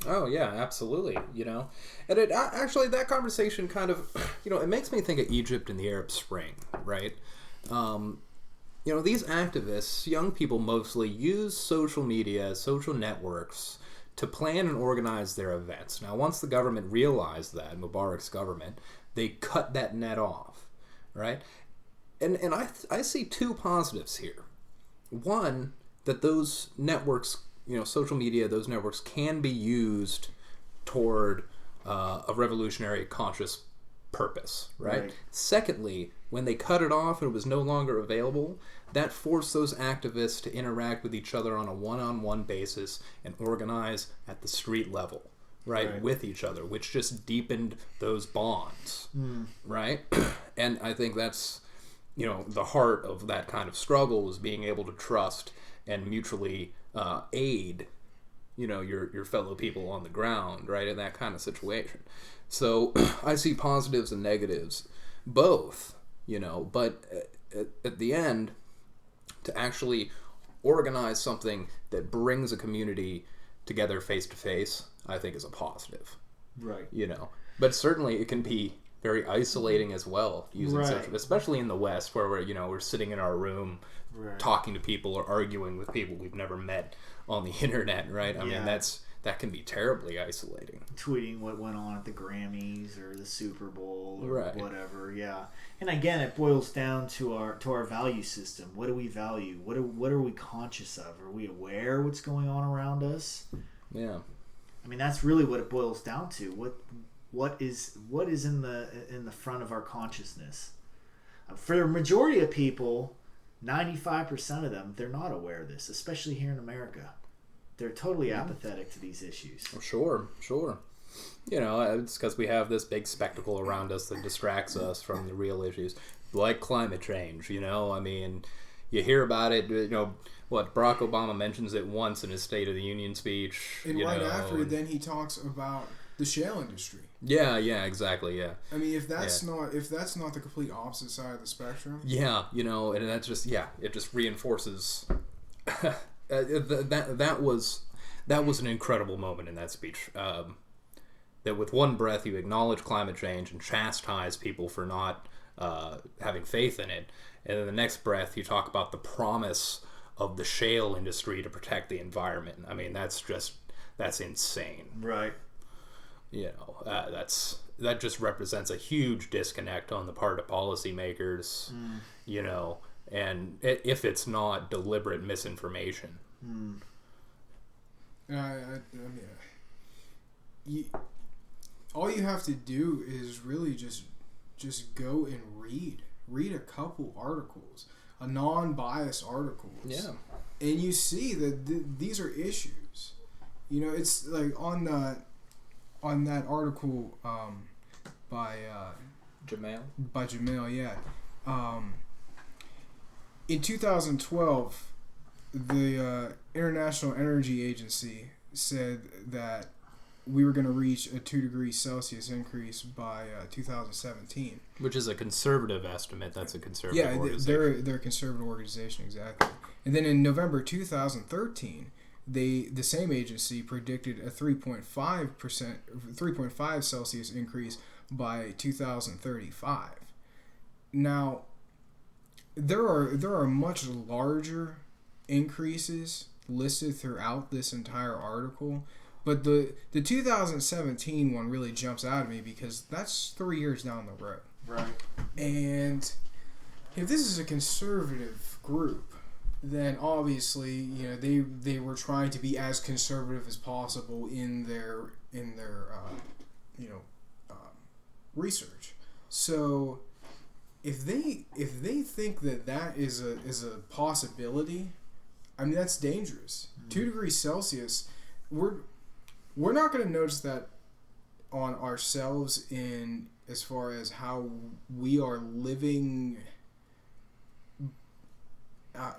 Speaker 2: Oh yeah, absolutely. And it actually, that conversation kind of, it makes me think of Egypt and the Arab Spring, right? These activists, young people mostly, use social media, social networks to plan and organize their events. Now, once the government realized that, Mubarak's government, they cut that net off, right? And I see two positives here. One, that those networks, social media, those networks can be used toward a revolutionary conscious purpose, right? Secondly, when they cut it off and it was no longer available, that forced those activists to interact with each other on a one-on-one basis and organize at the street level, right? With each other, which just deepened those bonds, right? And I think that's, the heart of that kind of struggle, was being able to trust and mutually aid, your fellow people on the ground, right, in that kind of situation. So I see positives and negatives, both, but at the end, to actually organize something that brings a community together face to face, I think is a positive.
Speaker 1: Right.
Speaker 2: But certainly it can be very isolating as well, using social, especially in the West, where we're sitting in our room talking to people or arguing with people we've never met on the internet, right? I mean, that's that can be terribly isolating.
Speaker 1: Tweeting what went on at the Grammys or the Super Bowl or
Speaker 2: Right.
Speaker 1: whatever, yeah. And again, it boils down to our value system. What do we value? What are we conscious of? Are we aware what's going on around us?
Speaker 2: Yeah.
Speaker 1: I mean, that's really what it boils down to. What is in the front of our consciousness? For the majority of people, 95% of them, they're not aware of this, especially here in America. They're totally apathetic to these issues.
Speaker 2: Sure. You know, it's because we have this big spectacle around us that distracts us from the real issues, like climate change, you know? I mean, you hear about it, you know, what, Barack Obama mentions it once in his State of the Union speech.
Speaker 3: And right after, then he talks about the shale industry.
Speaker 2: Yeah, exactly, yeah.
Speaker 3: I mean, if that's not the complete opposite side of the spectrum.
Speaker 2: Yeah, you know, and that's just, it just reinforces... that was an incredible moment in that speech. That with one breath you acknowledge climate change and chastise people for not having faith in it, and then the next breath you talk about the promise of the shale industry to protect the environment. I mean, that's insane.
Speaker 1: Right.
Speaker 2: You know, that just represents a huge disconnect on the part of policymakers. You know. And if it's not deliberate misinformation.
Speaker 3: All you have to do is really just go and read a couple articles, a non-biased articles.
Speaker 2: Yeah.
Speaker 3: And you see that these are issues. You know, it's like on that article by Jamal, yeah. In 2012, the International Energy Agency said that we were going to reach a 2 degrees Celsius increase by 2017.
Speaker 2: Which is a conservative estimate. That's a conservative organization.
Speaker 3: Yeah, they're a conservative organization, exactly. And then in November 2013, the same agency predicted a 3.5 Celsius increase by 2035. Now, there are much larger increases listed throughout this entire article, but the 2017 one really jumps out at me because that's 3 years down the road.
Speaker 1: Right.
Speaker 3: And if this is a conservative group, then obviously, you know, they were trying to be as conservative as possible in their research. So if they think that is a possibility, I mean, that's dangerous. 2 degrees Celsius, we're not going to notice that on ourselves in as far as how we are living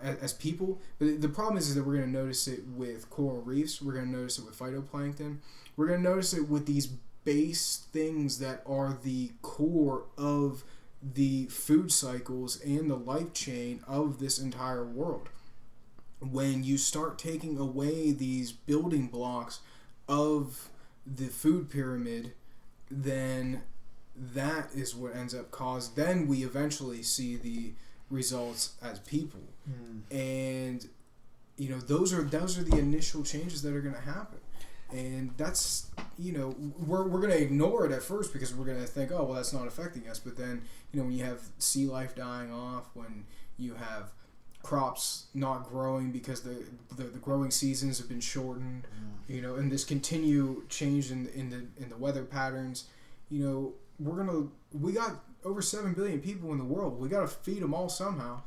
Speaker 3: as people. But the problem is that we're going to notice it with coral reefs. We're going to notice it with phytoplankton. We're going to notice it with these base things that are the core of the food cycles and the life chain of this entire world. When you start taking away these building blocks of the food pyramid, then that is what ends up then we eventually see the results as people. And you know, those are the initial changes that are going to happen. And that's, you know, we're going to ignore it at first because we're going to think, oh, well, that's not affecting us. But then, you know, when you have sea life dying off, when you have crops not growing because the growing seasons have been shortened, you know, and this continued change in the weather patterns, you know, we got over 7 billion people in the world. We got to feed them all somehow.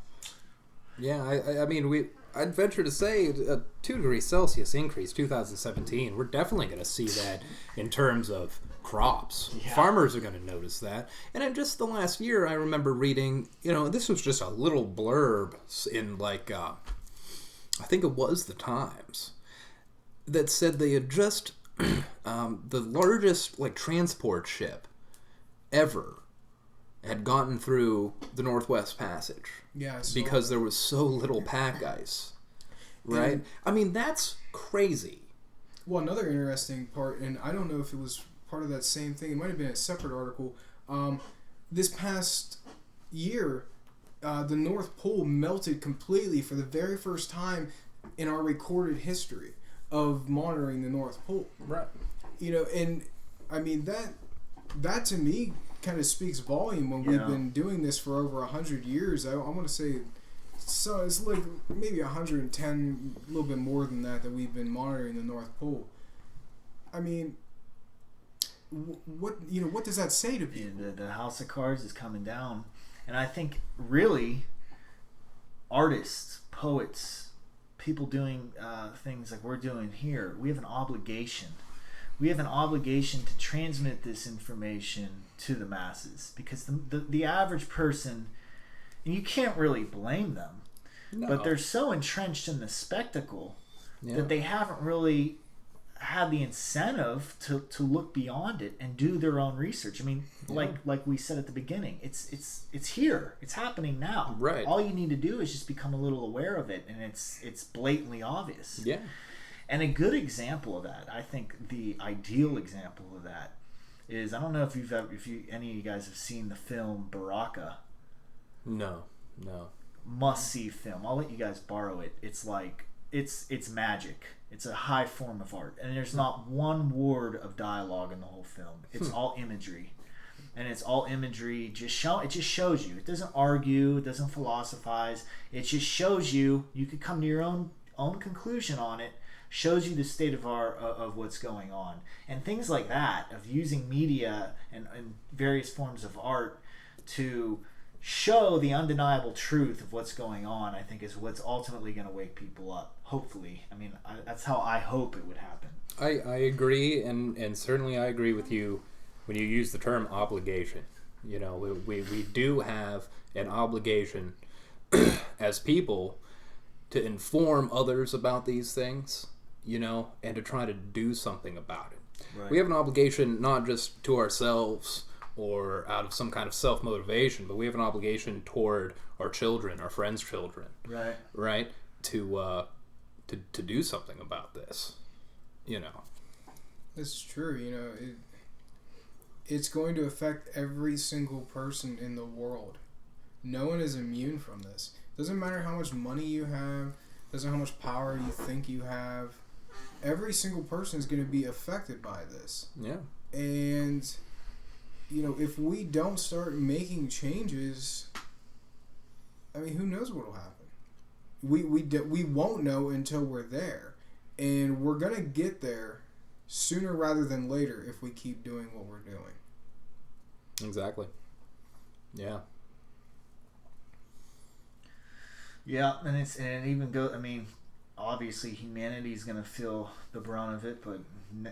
Speaker 2: Yeah, I mean, I'd venture to say a 2 degrees Celsius increase 2017. We're definitely going to see that in terms of crops. Yeah. Farmers are going to notice that. And in just the last year, I remember reading, you know, this was just a little blurb in like, I think it was the Times, that said they had just, the largest like transport ship ever had gotten through the Northwest Passage.
Speaker 3: Yeah,
Speaker 2: because there was so little pack ice. Right? And, I mean, that's crazy.
Speaker 3: Well, another interesting part, and I don't know if it was part of that same thing, it might have been a separate article. This past year, the North Pole melted completely for the very first time in our recorded history. of monitoring the North Pole.
Speaker 2: Right.
Speaker 3: You know, and I mean that to me kind of speaks volume when we've been doing this for over 100 years. I want to say, so it's like maybe 110, a little bit more than that we've been monitoring the North Pole. I mean, what does that say to people?
Speaker 1: Yeah, the house of cards is coming down, and I think really artists, poets, people doing things like we're doing here, we have an obligation. We have an obligation to transmit this information to the masses, because the average person, and you can't really blame them, but they're so entrenched in the spectacle that they haven't really had the incentive to look beyond it and do their own research. I mean, like we said at the beginning, it's here, it's happening now.
Speaker 2: Right.
Speaker 1: All you need to do is just become a little aware of it, and it's blatantly obvious.
Speaker 2: Yeah.
Speaker 1: And a good example of that, I think the ideal example of that is, I don't know if any of you guys have seen the film Baraka.
Speaker 2: No.
Speaker 1: Must see film. I'll let you guys borrow it. It's like it's magic. It's a high form of art, and there's not one word of dialogue in the whole film. It's all imagery, and it's all imagery. It just shows you. It doesn't argue. It doesn't philosophize. It just shows you. You could come to your own conclusion on it. Shows you the state of what's going on, and things like that, of using media and various forms of art to show the undeniable truth of what's going on, I think is what's ultimately going to wake people up. Hopefully. I mean, that's how I hope it would happen.
Speaker 2: I agree, and certainly I agree with you when you use the term obligation. You know, we do have an obligation as people to inform others about these things, you know, and to try to do something about it. Right. We have an obligation not just to ourselves or out of some kind of self-motivation, but we have an obligation toward our children, our friends' children. Right? To do something about this, you know.
Speaker 3: It's true, you know. It's going to affect every single person in the world. No one is immune from this. Doesn't matter how much money you have, doesn't matter how much power you think you have. Every single person is going to be affected by this. Yeah. And, you know, if we don't start making changes, I mean, who knows what will happen? We won't know until we're there. And we're going to get there sooner rather than later if we keep doing what we're doing.
Speaker 2: Exactly. Yeah.
Speaker 1: Yeah, and it even goes, I mean, obviously humanity's going to feel the brunt of it, but,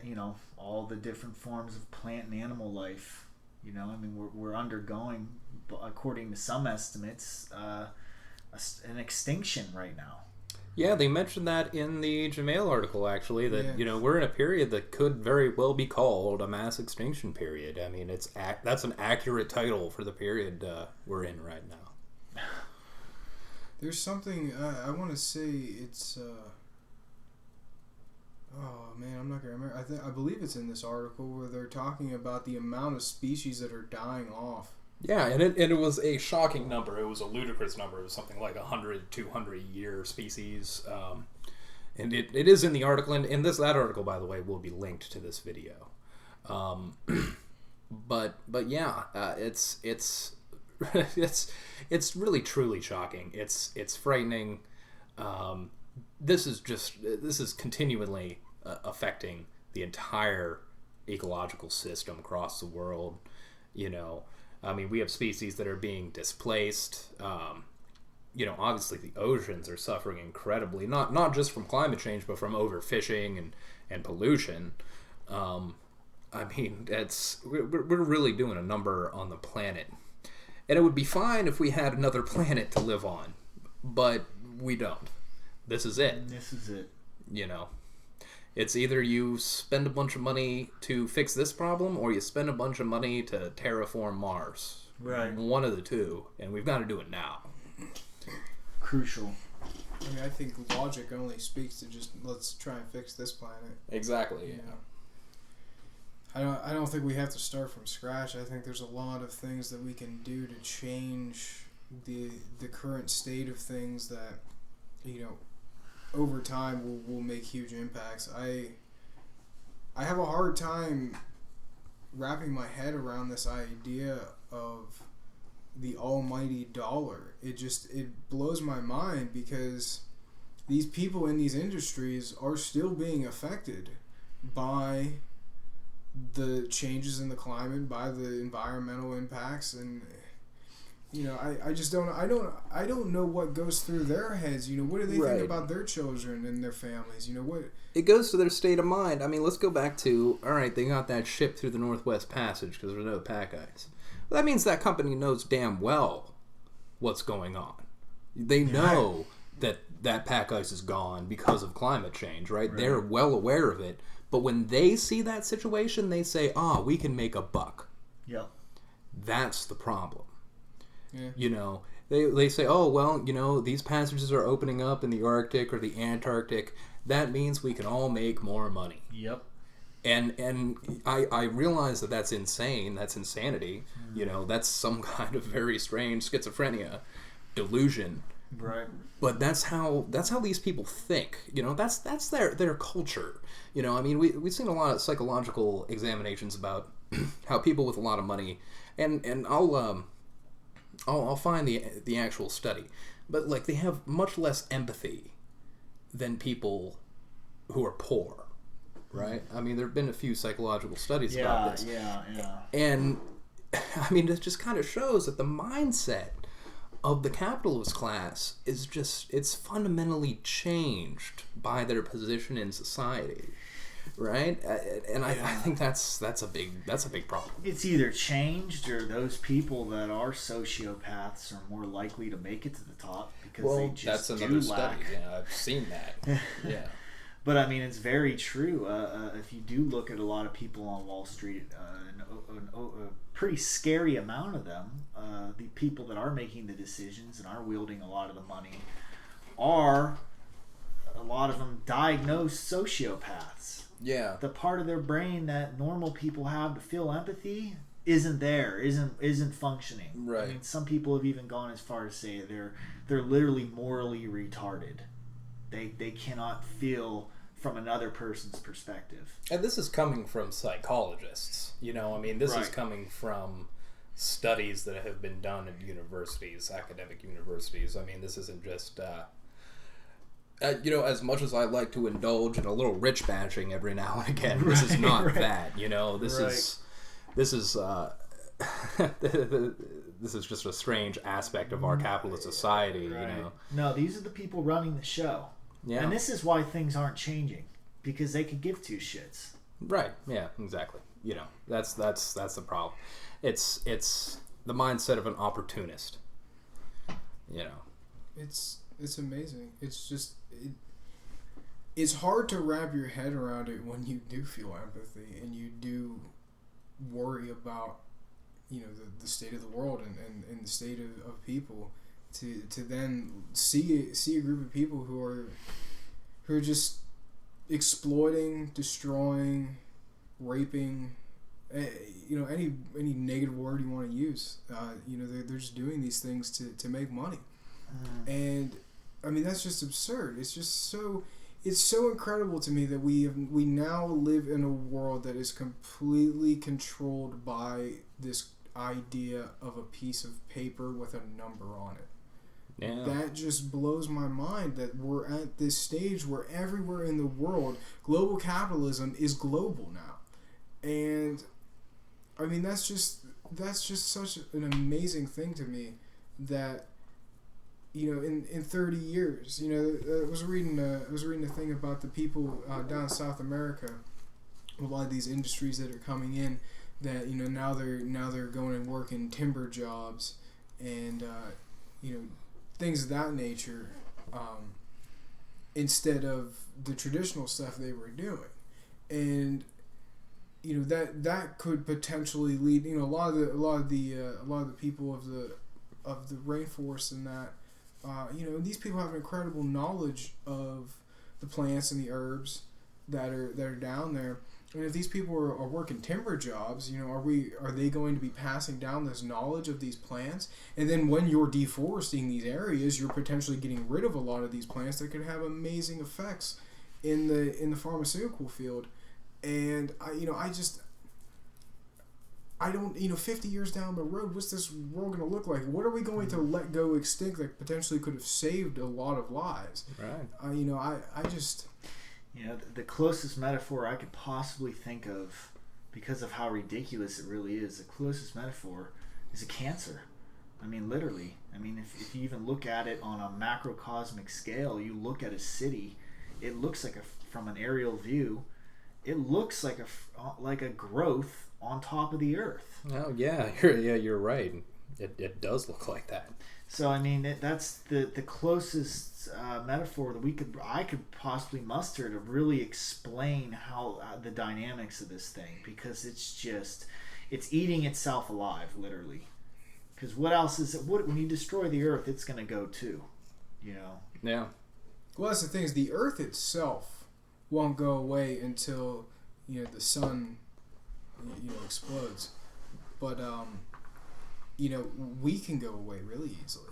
Speaker 1: you know, all the different forms of plant and animal life, you know, I mean, we're undergoing, according to some estimates, an extinction right now.
Speaker 2: Yeah, they mentioned that in the Gmail article, actually, that, you know, we're in a period that could very well be called a mass extinction period. I mean, that's an accurate title for the period we're in right now.
Speaker 3: There's something, I want to say it's, oh man, I'm not going to remember. I believe it's in this article where they're talking about the amount of species that are dying off.
Speaker 2: Yeah, and it was a shocking number. It was a ludicrous number. It was something like 100, 200 a year species. And it is in the article. And that article, by the way, will be linked to this video. But yeah, it's really truly shocking. It's frightening. This is continually affecting the entire ecological system across the world. You know, I mean, we have species that are being displaced. You know, obviously the oceans are suffering incredibly, not just from climate change, but from overfishing and pollution. I mean, we're really doing a number on the planet. And it would be fine if we had another planet to live on, but we don't. This is it.
Speaker 1: This is it.
Speaker 2: You know, it's either you spend a bunch of money to fix this problem, or you spend a bunch of money to terraform Mars.
Speaker 1: Right.
Speaker 2: One of the two, and we've got to do it now.
Speaker 1: Crucial.
Speaker 3: I mean, I think logic only speaks to just let's try and fix this planet.
Speaker 2: Exactly.
Speaker 3: Yeah. I don't think we have to start from scratch. I think there's a lot of things that we can do to change the current state of things that, you know, over time will make huge impacts. I have a hard time wrapping my head around this idea of the almighty dollar. It blows my mind because these people in these industries are still being affected by the changes in the climate, by the environmental impacts, and I just don't know what goes through their heads. What do they think about their children and their families? What
Speaker 2: it goes to their state of mind. I mean, let's go back to, all right, they got that ship through the Northwest Passage because there's no pack ice. Well, that means that company knows damn well what's going on. They know that pack ice is gone because of climate change, right? They're well aware of it. But when they see that situation, they say, we can make a buck.
Speaker 1: Yep.
Speaker 2: That's the problem.
Speaker 3: Yeah.
Speaker 2: They say, these passages are opening up in the Arctic or the Antarctic. That means we can all make more money.
Speaker 1: Yep.
Speaker 2: And I realize that that's insane. That's insanity. That's some kind of very strange schizophrenia, delusion.
Speaker 1: Right.
Speaker 2: But that's how these people think. That's their culture. We've seen a lot of psychological examinations about how people with a lot of money, and I'll find the actual study, but like they have much less empathy than people who are poor, right? I mean, there have been a few psychological studies about this.
Speaker 1: Yeah.
Speaker 2: And I mean, it just kind of shows that the mindset of the capitalist class is it's fundamentally changed by their position in society, right? And I think that's a big problem.
Speaker 1: It's either changed, or those people that are sociopaths are more likely to make it to the top because they just
Speaker 2: that's another
Speaker 1: do lack.
Speaker 2: study. Yeah, I've seen that. Yeah.
Speaker 1: But I mean, it's very true. If you do look at a lot of people on Wall Street, a pretty scary amount of them, the people that are making the decisions and are wielding a lot of the money, are a lot of them diagnosed sociopaths.
Speaker 2: Yeah.
Speaker 1: The part of their brain that normal people have to feel empathy isn't functioning.
Speaker 2: Right.
Speaker 1: I mean, some people have even gone as far as say they're literally morally retarded. They cannot feel from another person's perspective.
Speaker 2: And this is coming from psychologists. This is coming from studies that have been done at universities, academic universities. I mean, this isn't just as much as I like to indulge in a little rich bashing every now and again, this is not that. This is this is just a strange aspect of our capitalist society.
Speaker 1: No, these are the people running the show.
Speaker 2: Yeah.
Speaker 1: And this is why things aren't changing, because they could give two shits.
Speaker 2: Right. Yeah. Exactly. That's the problem. It's the mindset of an opportunist.
Speaker 3: It's amazing. It's just it's hard to wrap your head around it when you do feel empathy and you do worry about the state of the world and the state of people, to then see a group of people who are just exploiting, destroying, raping, any negative word you want to use. They're just doing these things to make money. And I mean, that's just absurd. It's so incredible to me that we now live in a world that is completely controlled by this idea of a piece of paper with a number on it.
Speaker 2: Yeah.
Speaker 3: That just blows my mind that we're at this stage where everywhere in the world, global capitalism is global now. And I mean, that's just such an amazing thing to me that in 30 years, I was reading a thing about the people down in South America, a lot of these industries that are coming in, that now they're going and working timber jobs and things of that nature, instead of the traditional stuff they were doing. And that could potentially lead a lot of the people of the rainforest and that these people have incredible knowledge of the plants and the herbs that are down there, And if these people are working timber jobs, are they going to be passing down this knowledge of these plants? And then when you're deforesting these areas, you're potentially getting rid of a lot of these plants that could have amazing effects in the pharmaceutical field. And I don't, 50 years down the road, what's this world going to look like? What are we going to let go extinct that potentially could have saved a lot of lives?
Speaker 2: Right.
Speaker 3: I just...
Speaker 1: The closest metaphor I could possibly think of, because of how ridiculous it really is, the closest metaphor is a cancer. I mean, literally. I mean, if you even look at it on a macrocosmic scale, you look at a city, it looks like from an aerial view, it looks like a growth on top of the earth.
Speaker 2: Oh yeah, you're right. It does look like that.
Speaker 1: So I mean, that's the closest metaphor that I could possibly muster to really explain how the dynamics of this thing, because it's eating itself alive, literally. Because what else is it? When you destroy the earth, it's going to go too.
Speaker 2: Yeah.
Speaker 3: Well, that's the thing, is the earth itself won't go away until the sun explodes, but we can go away really easily.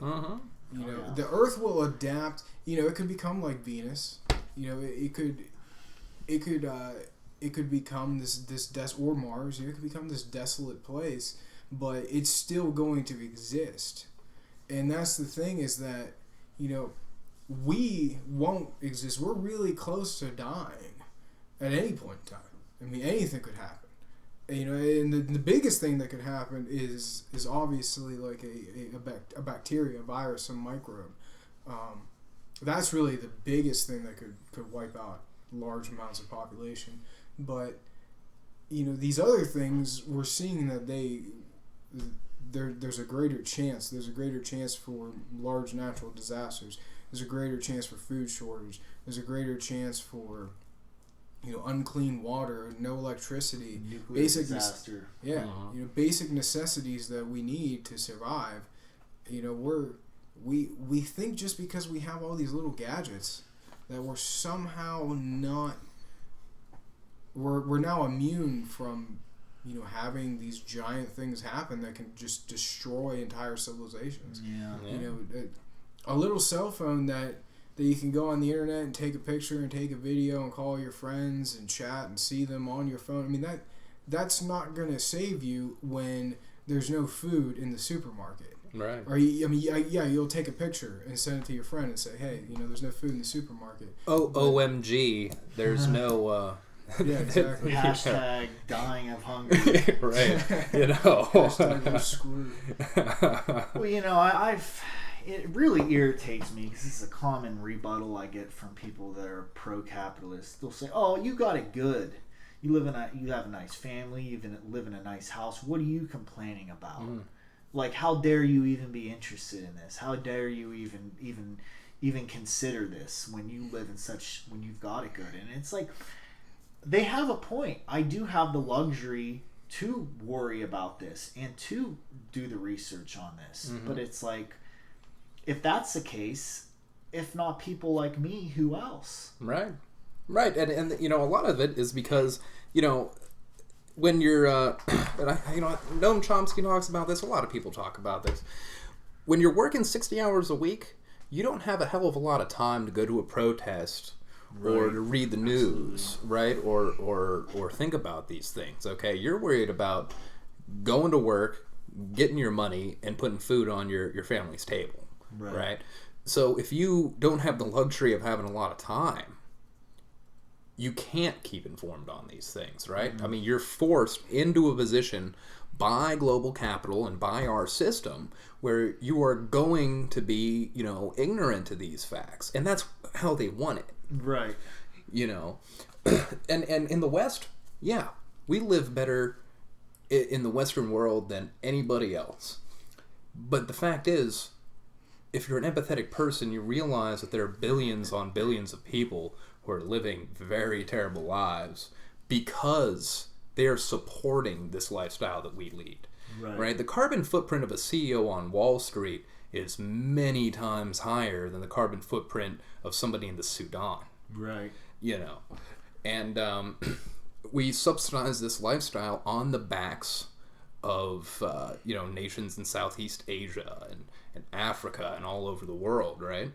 Speaker 3: The earth will adapt. It could become like Venus. It could become this or Mars. It could become this desolate place, but it's still going to exist. And that's the thing, is that we won't exist. We're really close to dying at any point in time. I mean, anything could happen. And the biggest thing that could happen is obviously like a bacteria, a virus, some microbe. That's really the biggest thing that could wipe out large amounts of population. But these other things, we're seeing that there's a greater chance. There's a greater chance for large natural disasters. There's a greater chance for food shortage. There's a greater chance for unclean water, no electricity,
Speaker 1: nuclear disaster.
Speaker 3: Basic necessities that we need to survive. We think just because we have all these little gadgets that we're somehow not. We're now immune from having these giant things happen that can just destroy entire civilizations. A little cell phone that you can go on the internet and take a picture and take a video and call your friends and chat and see them on your phone. I mean, that's not going to save you when there's no food in the supermarket.
Speaker 2: Right.
Speaker 3: Or you'll take a picture and send it to your friend and say, hey, there's no food in the supermarket.
Speaker 2: OMG, there's no...
Speaker 3: Yeah, exactly.
Speaker 1: Hashtag dying of hunger.
Speaker 2: Right.
Speaker 3: Hashtag you're screwed.
Speaker 1: Well, it really irritates me, because this is a common rebuttal I get from people that are pro-capitalist. They'll say, "Oh, you got it good. You have a nice family. You live in a nice house. What are you complaining about? Like, how dare you even be interested in this? How dare you even consider this when you've got it good?" And it's like, they have a point. I do have the luxury to worry about this and to do the research on this, but it's like, if that's the case, if not people like me, who else?
Speaker 2: Right. And a lot of it is because, when you're, and Noam Chomsky talks about this, a lot of people talk about this. When you're working 60 hours a week, you don't have a hell of a lot of time to go to a protest or to read the news, right? Or think about these things, okay? You're worried about going to work, getting your money, and putting food on your family's table. Right. So if you don't have the luxury of having a lot of time, you can't keep informed on these things, right? I mean, you're forced into a position by global capital and by our system where you are going to be, ignorant to these facts. And that's how they want it.
Speaker 1: Right.
Speaker 2: And in the West, we live better in the Western world than anybody else. But the fact is, if you're an empathetic person, you realize that there are billions on billions of people who are living very terrible lives because they are supporting this lifestyle that we lead. Right? The carbon footprint of a CEO on Wall Street is many times higher than the carbon footprint of somebody in the Sudan.
Speaker 1: Right.
Speaker 2: And we subsidize this lifestyle on the backs of nations in Southeast Asia and Africa and all over the world, right?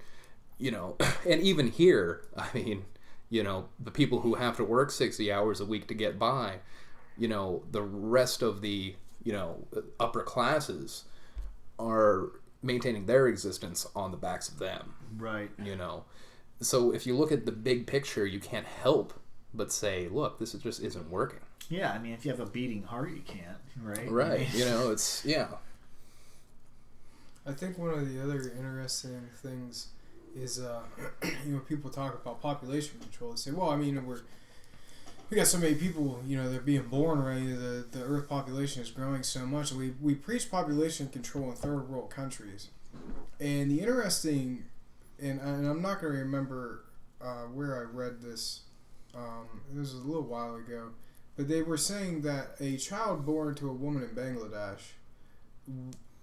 Speaker 2: And even here, I mean, the people who have to work 60 hours a week to get by, the rest of the upper classes are maintaining their existence on the backs of them,
Speaker 1: Right.
Speaker 2: So if you look at the big picture, you can't help but say, look, this just isn't working.
Speaker 1: Yeah, I mean, if you have a beating heart, you can't, right?
Speaker 2: Right.
Speaker 1: I mean,
Speaker 2: It's, yeah.
Speaker 3: I think one of the other interesting things is, people talk about population control. They say, well, I mean, we got so many people, they're being born already. The Earth population is growing so much. We preach population control in third world countries. And the interesting, and I'm not going to remember where I read this. It was a little while ago. But they were saying that a child born to a woman in Bangladesh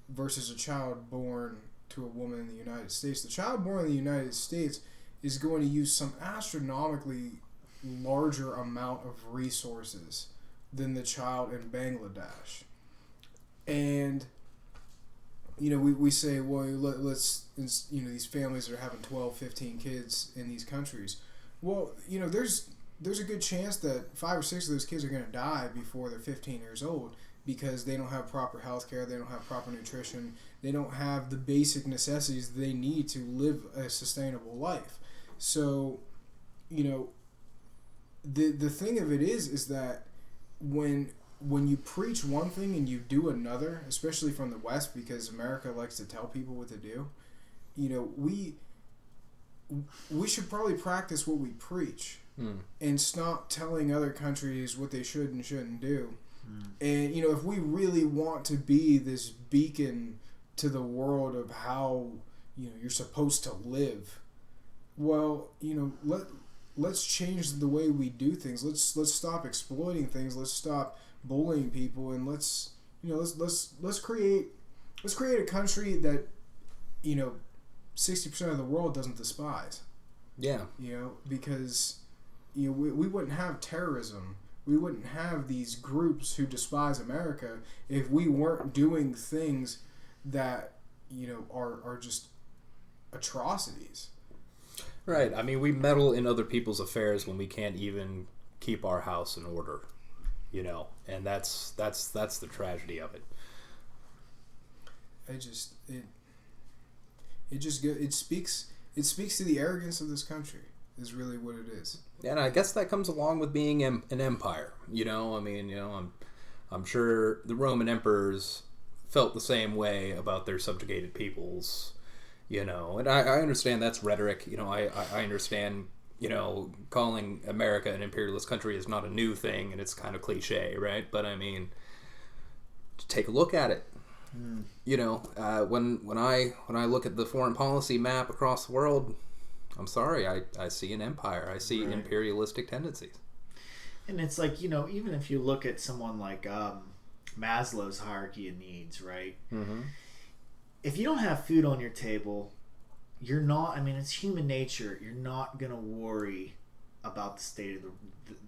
Speaker 3: versus a child born to a woman in the United States. The child born in the United States is going to use some astronomically larger amount of resources than the child in Bangladesh. And, we say, well, let's, these families are having 12, 15 kids in these countries. Well, there's a good chance that 5 or 6 of those kids are going to die before they're 15 years old because they don't have proper health care, they don't have proper nutrition, they don't have the basic necessities they need to live a sustainable life. So, the thing of it is that when you preach one thing and you do another, especially from the West, because America likes to tell people what to do, we should probably practice what we preach and stop telling other countries what they should and shouldn't do. And, if we really want to be this beacon to the world of how, you're supposed to live, well, let's change the way we do things. Let's stop exploiting things. Let's stop bullying people, and let's create a country that 60% of the world doesn't despise.
Speaker 2: Yeah.
Speaker 3: Because we wouldn't have terrorism. We wouldn't have these groups who despise America if we weren't doing things that are just atrocities.
Speaker 2: Right. I mean, we meddle in other people's affairs when we can't even keep our house in order, and that's the tragedy of it.
Speaker 3: It speaks to the arrogance of this country is really what it is.
Speaker 2: And I guess that comes along with being an empire. I'm sure the Roman emperors felt the same way about their subjugated peoples. And I understand that's rhetoric. I understand, calling America an imperialist country is not a new thing, and it's kind of cliche, right? But I mean, take a look at it. When I look at the foreign policy map across the world, I'm sorry, I see an empire. I see imperialistic tendencies.
Speaker 1: And it's like, even if you look at someone like Maslow's hierarchy of needs, right? Mm-hmm. If you don't have food on your table, you're not, it's human nature. You're not going to worry about the state of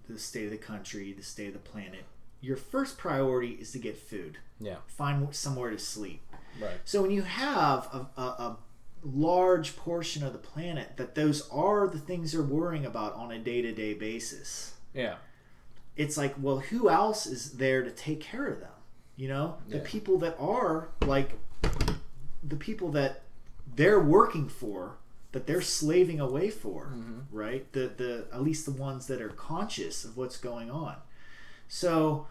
Speaker 1: the state of the country, the state of the planet. Your first priority is to get food.
Speaker 2: Yeah.
Speaker 1: Find somewhere to sleep.
Speaker 2: Right.
Speaker 1: So when you have a large portion of the planet that those are the things they're worrying about on a day-to-day basis.
Speaker 2: Yeah.
Speaker 1: It's like, well, who else is there to take care of them? The people that are like the people that they're working for, that they're slaving away for, right? The at least the ones that are conscious of what's going on. So,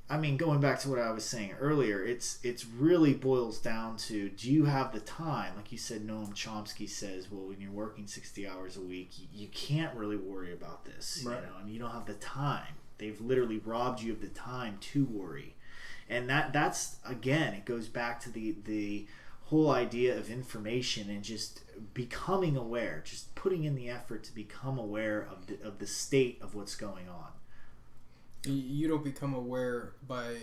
Speaker 1: going back to what I was saying earlier, it's really boils down to, do you have the time? Like you said, Noam Chomsky says, well, when you're working 60 hours a week, you can't really worry about this,
Speaker 2: right.
Speaker 1: You don't have the time. They've literally robbed you of the time to worry. And that's again, it goes back to the whole idea of information and just becoming aware, just putting in the effort to become aware of the state of what's going on.
Speaker 3: You don't become aware by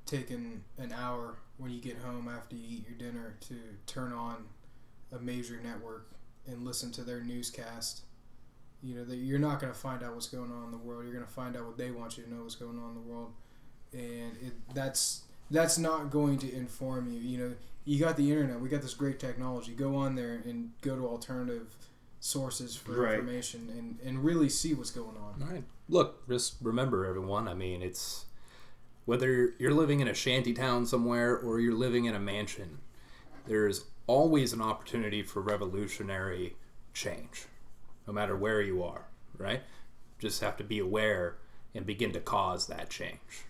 Speaker 3: taking an hour when you get home after you eat your dinner to turn on a major network and listen to their newscast You know, that you're not going to find out what's going on in the world. You're going to find out what they want you to know what's going on in the world, and that's not going to inform you. You know, you got the internet. We got this great technology. Go on there and go to alternative sources for information and really see what's going on.
Speaker 2: All right. Look, just remember, everyone. I mean, it's whether you're living in a shanty town somewhere or you're living in a mansion, there's always an opportunity for revolutionary change, no matter where you are, right? Just have to be aware and begin to cause that change.